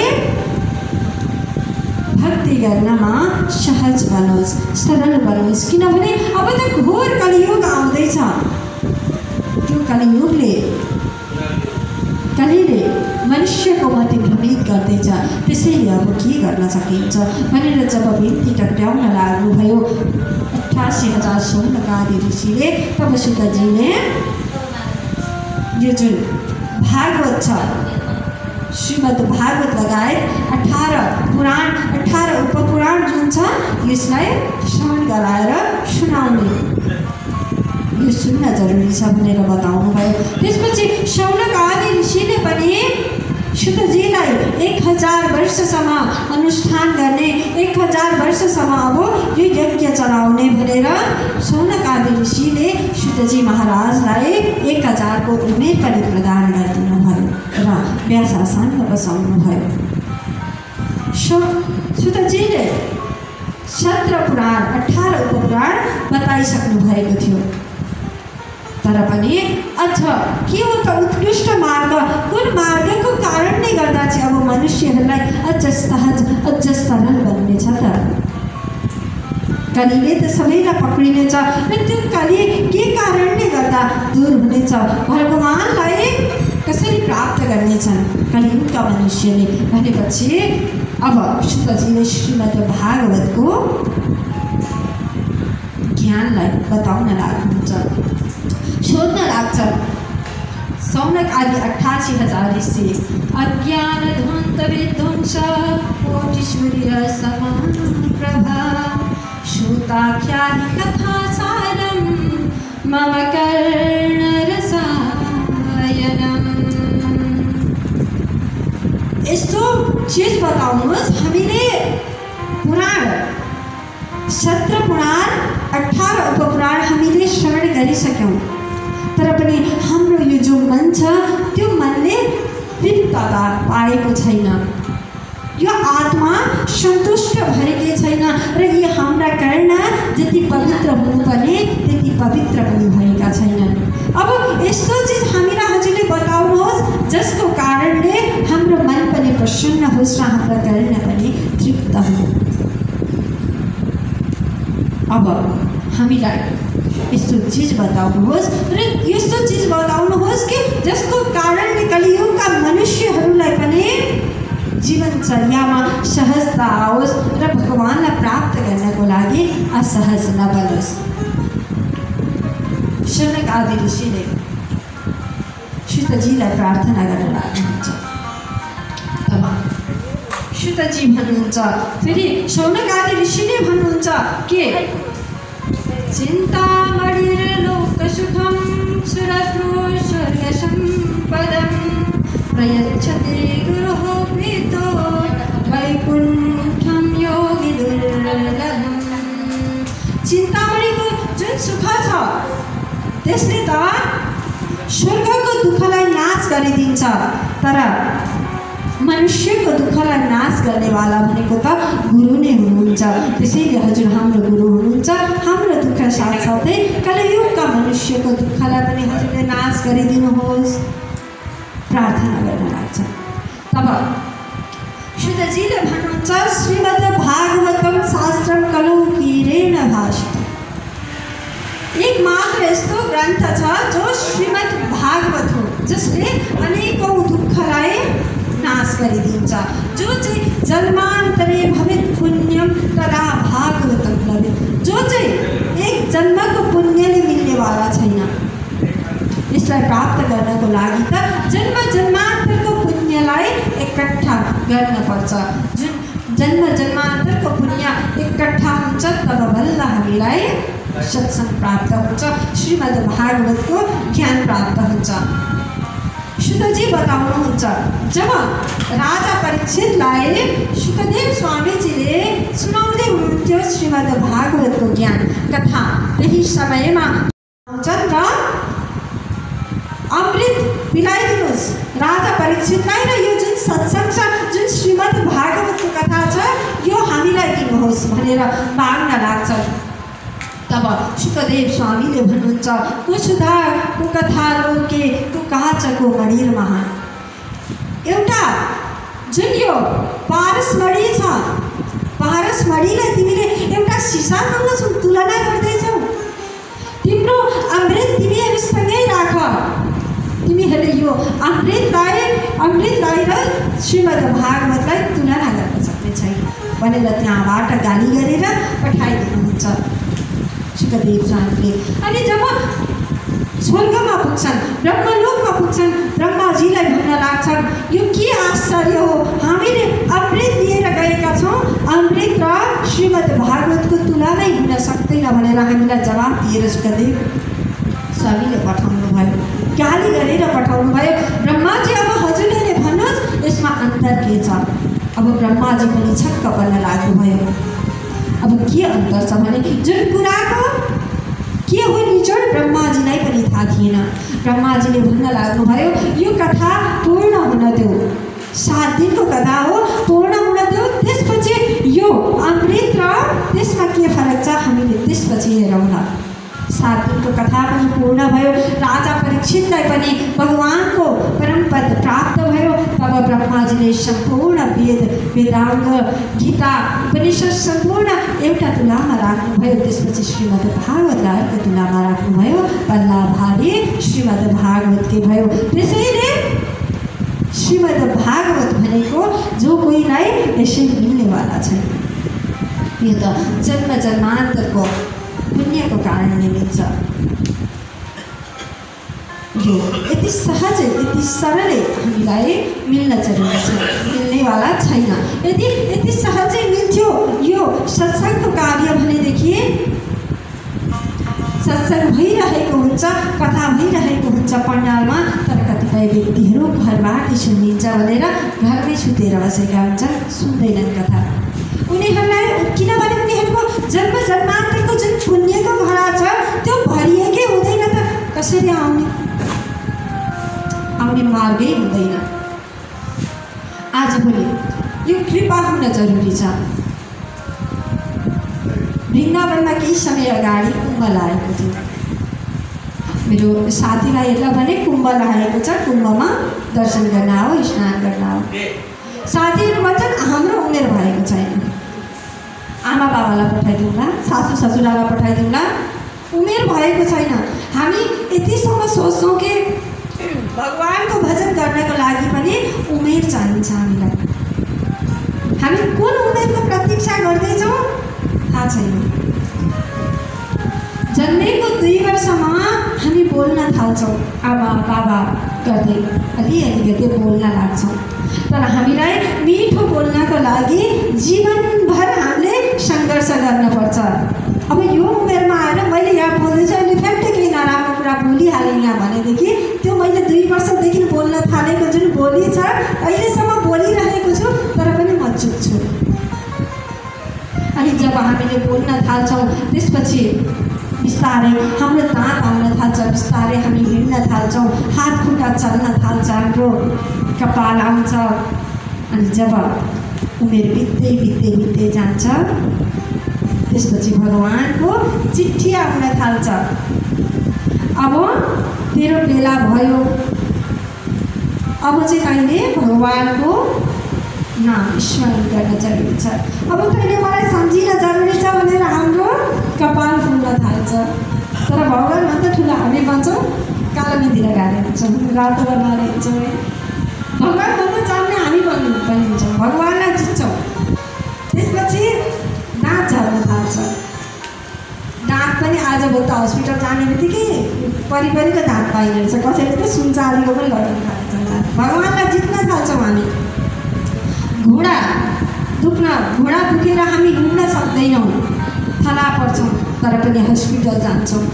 भक्ति गर्नमा सहज बनोस्, सरल बनोस्। किनभने अब त घोर कलियुग आउँदैछ। त्यो कलिले मनुष्यको मति भ्रमित गर्दैछ। त्यसैले अब के गर्न सकिन्छ भनेर जब बिन्ती टक्राउन लाग्नुभयो 88,000 शौनकादि ऋषिले, तब शुद्धजीले यो जुन भागवत छ, श्रीमद् भागवत लगायत 18 पुराण, 18 उपपुराण जुन छ, यसलाई श्रवण गराएर सुनाउने, यो सुन्न जरुरी छ भनेर बताउनुभयो। त्यसपछि शौनक आदि ऋषिले पनि शुद्धजीलाई 1000 वर्षसम्म अनुष्ठान गर्ने, 1000 वर्षसम्म अब यो यज्ञ चलाउने भनेर शौनक आदि ऋषिले शुद्धजी महाराजलाई 1000 को उमेर पनि प्रदान गरिदिनुभयो र व्यासासनमा बसाउनुभयो। शुद्धजीले 17 पुराण, 18 उपपुराण बताइसक्नु भएको थियो। तर पनि अझ के हो त उत्कृष्ट मार्ग, कुन मार्गको कारणले गर्दा चाहिँ अब मनुष्यहरूलाई अझ सहज, अझ सरल बन्नेछ त? कलिले त सबैलाई पक्रिनेछ र त्यो कलि के कारणले गर्दा दूर हुनेछ? भगवानलाई कसरी प्राप्त गर्नेछन् कलियुगका मनुष्यले भनेपछि अब शुद्धजीले श्रीमद् भागवतको ज्ञानलाई बताउन लाग्नुहुन्छ, सोध्न लाग्छन्। शौनक आदि 88,000 ऋषि अज्ञान ध्वंत विध्वंस कोटि सूर्य समान प्रभा श्रुताख्यानि कथा सारम मम कर्ण रसायनम। यस्तो चीज बताउनुहोस्, हामीले पुराण 17 पुराण 18 उपपुराण हामीले श्रवण गरिसक्यौँ, तर पनि हाम्रो यो जो मन छ त्यो मनले तृप्तता पाएको छैन, यो आत्मा सन्तुष्ट भएकै छैन र यी हाम्रा कर्ण जति पवित्र हुनुपर्ने त्यति पवित्र पनि भएका छैनन्। अब यस्तो चिज हामीलाई हजुरले बताउनुहोस् जसको कारणले हाम्रो मन पनि प्रसन्न होस् र हाम्रा कर्ण पनि तृप्त होस्। अब हामीलाई यस्तो चिज बताउनुहोस् र यस्तो चिज बताउनुहोस् कि जसको कारणले कलियुगका मनुष्यहरूलाई पनि जीवनचर्यामा सहजता आओस् र भगवानलाई प्राप्त गर्नको लागि असहज नबनोस्। शौनक आदि ऋषिले शुद्धजीलाई प्रार्थना गर्न लाग्नुहुन्छ। तब शुद्धजी भन्नुहुन्छ, फेरि शौनक आदि ऋषिले भन्नुहुन्छ के चिन्तामणिर्लोक सुखसुखं सुरतु स्वर्गसम्पदं प्रयच्छते गुरुः प्रीतो वैकुण्ठं योगिदुर्लभम्। चिन्तामणिको जुन सुख छ त्यसले त स्वर्गको दुःखलाई नाश गरिदिन्छ, तर मनुष्यको दुःखलाई नाश गर्नेवाला भनेको त गुरु नै हुनुहुन्छ। त्यसैले हजुर हाम्रो गुरु हुनुहुन्छ। हाम्रो दुःख साथसाथै कलियुगका मनुष्यको दुःखलाई पनि हजुरले नाश गरिदिनुहोस् प्रार्थना गर्न लाग्छ। तब शुद्धजीले भन्नुहुन्छ श्रीमद् भागवतम शास्त्रम कलौकीरेण भाषितम्। एक मात्र यस्तो ग्रन्थ छ जो श्रीमद् भागवत हो, जसले अनेकौं दुःखलाई नाश गरिदिन्छ। जो चाहिँ जन्मान्तरे भवेत् पुण्यम तदा भागवतम लभेत्, जो चाहिँ एक जन्मको पुण्यले मिल्नेवाला छैन। यसलाई प्राप्त गर्नको लागि त जन्म जन्मान्तरको पुण्यलाई एकट्ठा गर्नुपर्छ। जुन जन्म जन्मान्तरको पुण्य एकट्ठा हुन्छ तब बल्ल हामीलाई सत्संग प्राप्त हुन्छ, श्रीमद् भागवतको ज्ञान प्राप्त हुन्छ। शुद्धजी बताउनुहुन्छ जब राजा परीक्षितलाई शुकदेव स्वामीजीले सुनाउँदै हुनुहुन्थ्यो श्रीमद् भागवतको ज्ञान कथा, त्यही समयमा चन्द्र अमृत पिलाइदिनुहोस् राजा परीक्षितलाई र यो जुन सत्संग छ, जुन श्रीमद् भागवतको कथा छ, यो हामीलाई दिनुहोस् भनेर माग्न लाग्छ। तब शुकदेव स्वामीले भन्नुहुन्छ कुसुधा कुकथा लोके कुकाचको मणिर महान। एउटा जुन यो पारसमणि छ, पारसमणिलाई तिमीले एउटा सिसासँग तुलना गर्दैछौ। तिम्रो अमृत तिमीहरूसँगै राख। तिमीहरूले यो अमृतलाई र श्रीमद् भागवतलाई तुलना गर्न सक्ने छैन भनेर त्यहाँबाट गाली गरेर पठाइदिनुहुन्छ शुकदेव स्वामीले। अनि जब स्वर्गमा पुग्छन्, ब्रह्मलोकमा पुग्छन्, ब्रह्माजीलाई भन्न लाग्छन् यो के आश्चर्य हो, हामीले अमृत लिएर गएका छौँ, अमृत र श्रीमद् भागवतको तुलनै हुन सक्दैन भनेर हामीलाई जवाब दिएर शुकदेव स्वामीले पठाउनु भयो, गाली गरेर पठाउनु भयो। ब्रह्माजी अब हजुरले नै भन्नुहोस् यसमा अन्तर के छ। अब ब्रह्माजी पनि छक्क पर्न लाग्नुभयो। अब के अन्तर छ भने जुन कुराको के हो निचोड ब्रह्माजीलाई पनि थाहा थिएन। ब्रह्माजीले भन्न लाग्नुभयो यो कथा पूर्ण हुन देऊ, 7 दिनको कथा हो, पूर्ण हुन देऊ, त्यसपछि यो अमृत र त्यसमा के फरक छ हामीले त्यसपछि हेरौँ न। 7 दिनको कथा पनि पूर्ण भयो, राजा परीक्षितलाई पनि भगवानको परम पद प्राप्त भयो। तब ब्रह्माजीले सम्पूर्ण वेद वेदाङ्ग गीता उपनिषद सम्पूर्ण एउटा तुलामा राख्नुभयो। त्यसपछि श्रीमद् भागवतलाई अर्को तुलामा राख्नुभयो। बल्ला भारी श्रीमद् भागवतकै भयो। त्यसैले श्रीमद् भागवत भनेको जो कोहीलाई यसै मिल्नेवाला छैन, यो त जन्म जन्मान्तरको पुण्यको कारणले मिल्छ। यो यति सहजै यति सरलै हामीलाई मिल्न जरुरी छ, मिल्नेवाला छैन। यति सहजै मिल्थ्यो यो सत्सङ्गको कार्य भनेदेखि सत्सङ्ग भइरहेको हुन्छ, कथा भइरहेको हुन्छ पण्डालमा, तर कतिपय व्यक्तिहरू घरबाटै सुनिन्छ भनेर घरमै सुतेर बसेका हुन्छन्, सुन्दैनन् कथा। उनीहरूलाई किनभने उनीहरूको जन्म जन्मान्तरको जुन पुण्यको घडा छ त्यो भरिएकै हुँदैन त कसरी आउने मार्गै हुँदैन। आजभोलि यो कृपा हुन जरुरी छ। वृन्दावनमा केही समय अगाडि कुम्भ लागेको थियो। मेरो साथीभाइहरूलाई भने कुम्भ लागेको छ, कुम्भमा दर्शन गर्न आओ, स्नान गर्न आओ। साथीहरू भन्छन् हाम्रो उमेर भएको छैन, आमा बाबालाई पठाइदिउँला, सासू ससुरालाई पठाइदिउँला, उमेर भएको छैन। हामी यतिसम्म सोच्छौँ कि भगवानको भजन गर्नको लागि पनि उमेर चाहिन्छ हामीलाई। हामी कुन उमेरको प्रतीक्षा गर्दैछौँ थाहा छैन। जन्मेको 2 वर्षमा हामी बोल्न थाल्छौँ, आमा बाबा गर्दै अलिअलि गर्दै बोल्न लाग्छौँ। तर हामीलाई मिठो बोल्नको लागि जीवनभर हामीले सङ्घर्ष गर्नुपर्छ। अब यो उमेरमा आएर मैले यहाँ बोल्दैछु अहिले फ्याक्टै केही नराम्रो कुरा बोलिहालेँ यहाँ भनेदेखि त्यो मैले 2 वर्षदेखि बोल्न थालेको जुन बोली छ अहिलेसम्म बोलिरहेको छु तर पनि म चुप छु। अनि जब हामीले बोल्न थाल्छौँ त्यसपछि बिस्तारै हाम्रो दाँत आउन थाल्छ, बिस्तारै हामी हिँड्न थाल्छौँ, हात खुट्टा चल्न थाल्छ, हाम्रो कपाल आउँछ। अनि जब उमेर बित्दै बित्दै बित्दै जान्छ त्यसपछि भगवानको चिट्ठी आउन थाल्छ। अब तेरो बेला भयो, अब चाहिँ तैँले भगवानको नाम स्मरण गर्न जरुरी छ, अब तैँले मलाई सम्झिन जरुरी छ भनेर हाम्रो कपाल फुल्न थाल्छ। तर भगवानभन्दा ठुलो हामी भन्छौँ कालोतिर गाडी हुन्छौँ, रातो बनाएर हिँड्छौँ है। भगवानभन्दा जान्ने हामी भनिन्छौँ, भगवानलाई जित्छौँ। त्यसपछि दाँत झर्न थाल्छ। दाँत पनि आजभोलि त हस्पिटल जाने बित्तिकै परिपरिको दाँत पाइने रहेछ, कसैले त सुनचाँदीको पनि लगाउन थाल्छ। भगवानलाई जित्न थाल्छौँ हामी। घुँडा दुखेर हामी हिँड्न सक्दैनौँ, थला पर्छौँ, तर पनि हस्पिटल जान्छौँ,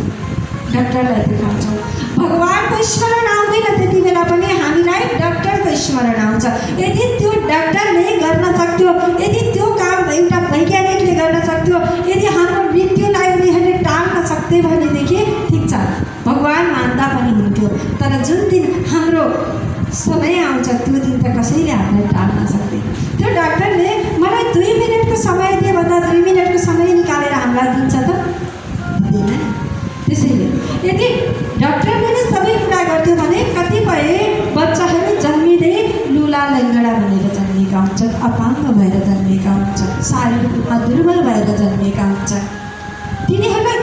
डाक्टरलाई देखाउँछौँ। भगवानको स्मरण आउँदैन त्यति बेला पनि हामीलाई डाक्टरको स्मरण आउँछ। यदि त्यो डाक्टरले गर्न सक्थ्यो, यदि त्यो काम एउटा वैज्ञानिकले गर्न सक्थ्यो, यदि हाम्रो मृत्युलाई उनीहरूले टाल्न सक्थे भनेदेखि ठिक छ, भगवान मान्दा पनि हुन्थ्यो। तर जुन दिन हाम्रो समय आउँछ त्यो दिन त कसैले हामीलाई टाल्न सक्दैन। त्यो डाक्टरले मलाई 2 मिनटको समय दिए भन्दा 2 मिनटको समय निकालेर हामीलाई दिन्छ त दिँदैन। त्यसैले यदि डाक्टरले नै सबै कुरा गर्थ्यो भने कतिपय बच्चाहरू जन्मिँदै लुला लङ्गडा भनेर जन्मेका हुन्छन्, अपाङ्ग भएर जन्मेका हुन्छन्, शारीरिक रूपमा दुर्बल भएर जन्मेका हुन्छन् तिनीहरूलाई।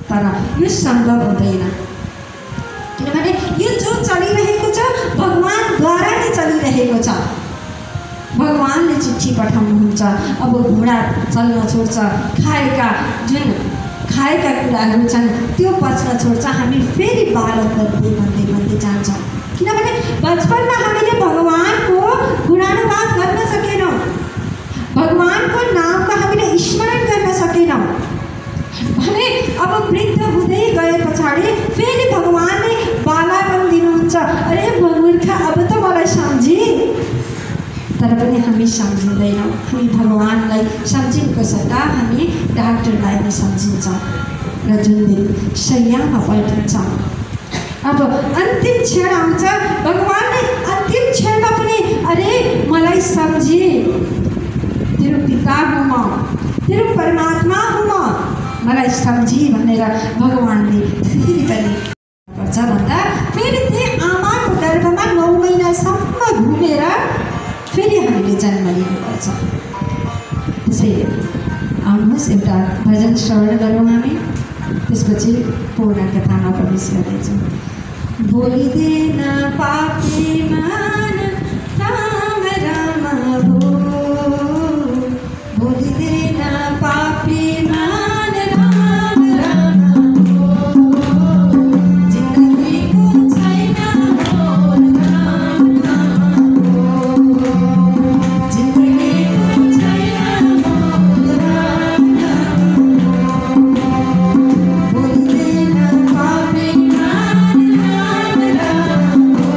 तर यो सम्भव हुँदैन, किनभने यो जो चलिरहेको छ भगवानद्वारा नै चलिरहेको छ। भगवानले चिठी पठाउनुहुन्छ। अब घुँडा चल्न छोड्छ, खाएका कुराहरू छन् त्यो पच्न छोड्छ, हामी फेरि बालक बन्दै बन्दै बन्दै जान्छौँ। किनभने बचपनमा हामीले भगवानको गुणानुवाद गर्न सकेनौँ, भगवानको नामको हामीले स्मरण गर्न सकेनौँ भने अब वृद्ध हुँदै गए पछाडि फेरि भगवानले बालापन दिनुहुन्छ। अरे मूर्ख, अब त मलाई सम्झी। तर पनि हामी सम्झिँदैनौँ, हामी भगवानलाई सम्झिनुको सट्टा हामी डाक्टरलाई नै सम्झिन्छौँ र जुन दिन शैय्यामा पल्टिन्छौँ अब अन्तिम क्षण आउँछ, भगवानले अन्तिम क्षणमा पनि अरे मलाई सम्झी, तेरो पिता हुँ म, तेरो परमात्मा हुँ म, मलाई सम्झी भनेर भगवानले फेरि पनि पर्छ भन्दा फेरि त्यही आमाको गर्भमा 9 महिनासम्म घुमेर फेरि हामीले जन्म लिनुपर्छ। त्यसैले आउनुहोस् एउटा भजन श्रवण गरौँ हामी, त्यसपछि पूर्ण कथामा प्रवेश गर्नेछौँ। बोलिदेन पापी मान राम राम हो, बोलिदेन पापी मान राम राम हो, जिन्दगीको छैन मोल राम राम हो, जिन्दगीको छैन मोल राम राम हो, बोलिदेन पापी मान राम राम हो।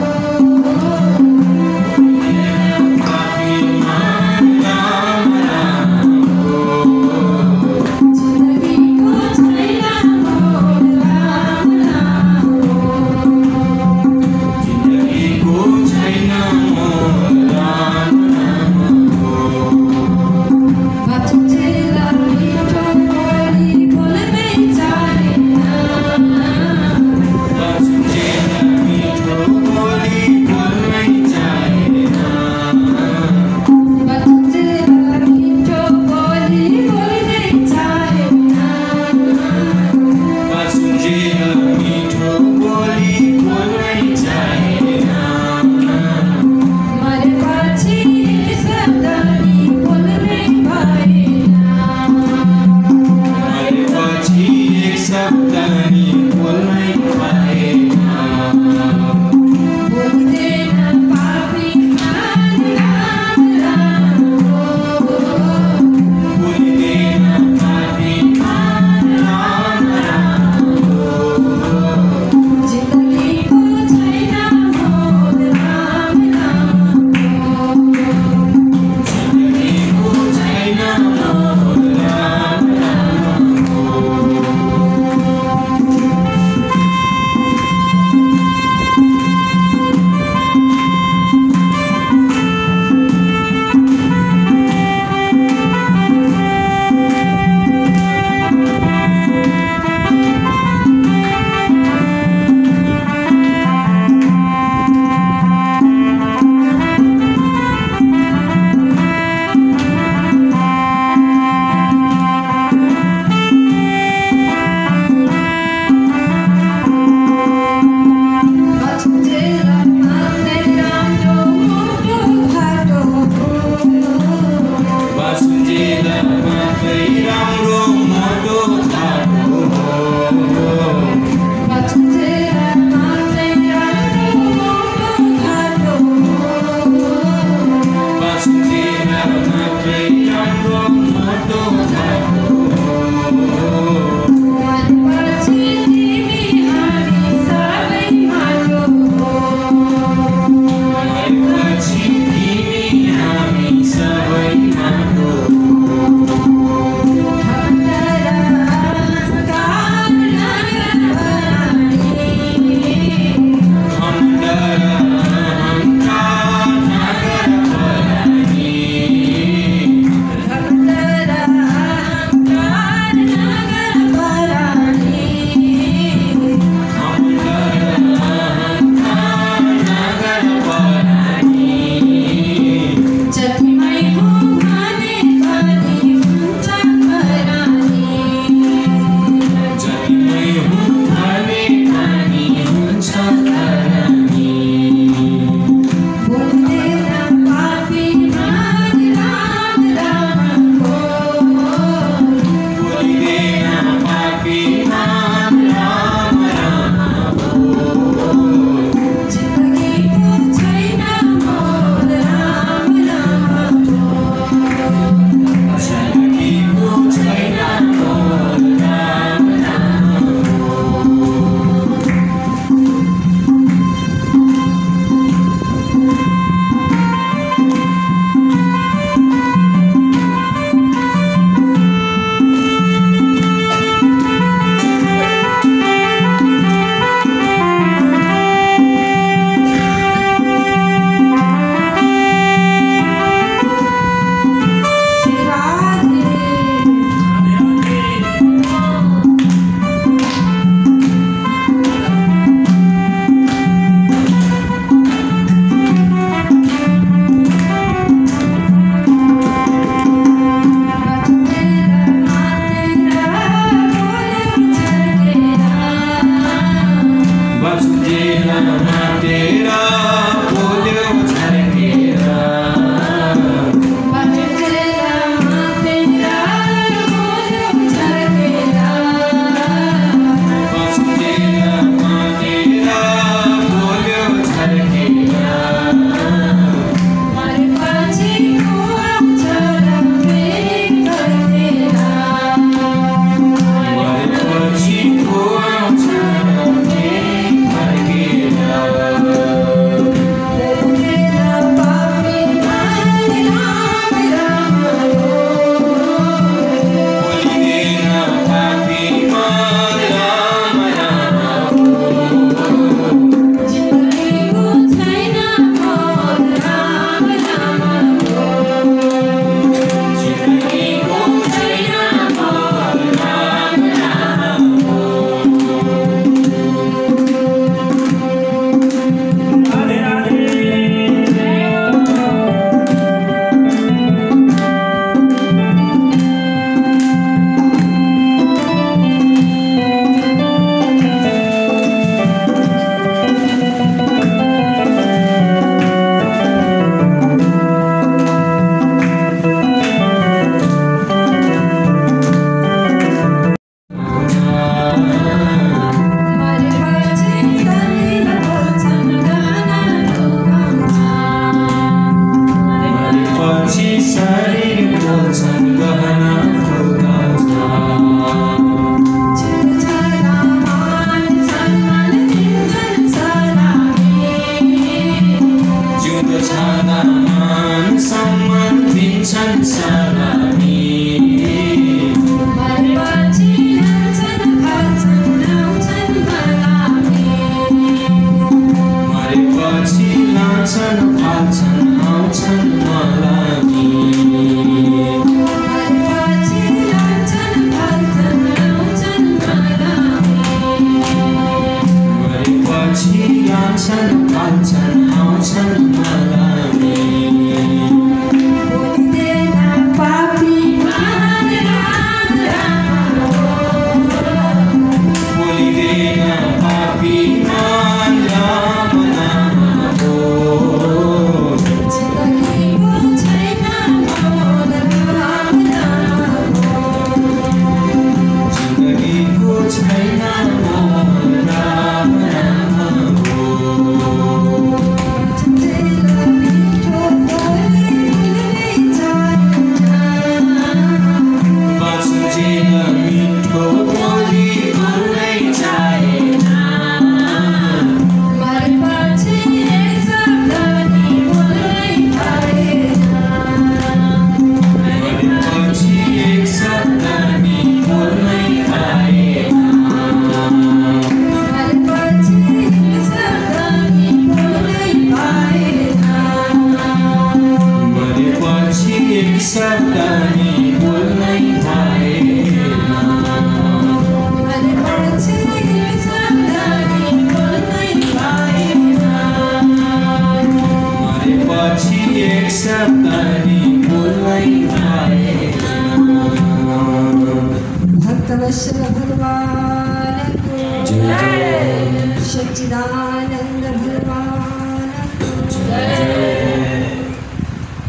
शरीर बोल्छन् गहना फुकाउँछ जुदो छाना मान सम्मान दिन्छन् सलामी मरेपछि लान्छन् फाल्छन् आउँछन् मलामी मरेपछि लान्छन् फाल्छन् आउँछन् मलामी बोलिदेन पापी मान राम नाम हो जिन्दगीको छैन मोल राम नाम हो बाँचुन्जेल मिठो बोली बोल्नै चाहेन मरेपछि एक शब्द नि बोल्नै पाएन मरेपछि एक शब्द नि बोल्नै पाएन मरेपछि एक शब्द नि बोल्नै पाएन भक्तवत्सल भगवान को जय सच्चिदानन्द भगवान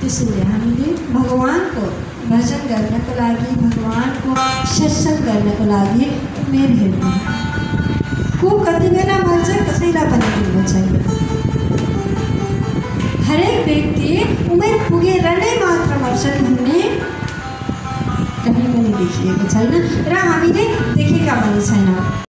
त्यसैले हामीले भगवानको भजन गर्नको लागि भगवानको सत्सङ्ग गर्नको लागि उमेर हेर्नु को कति बेला मर्छ कसैलाई पनि ठुलो छैन हरेक व्यक्ति उमेर पुगेर नै मात्र मर्छन् भन्ने कहीँ पनि देखिएको छैन र हामीले देखेका पनि छैनौँ।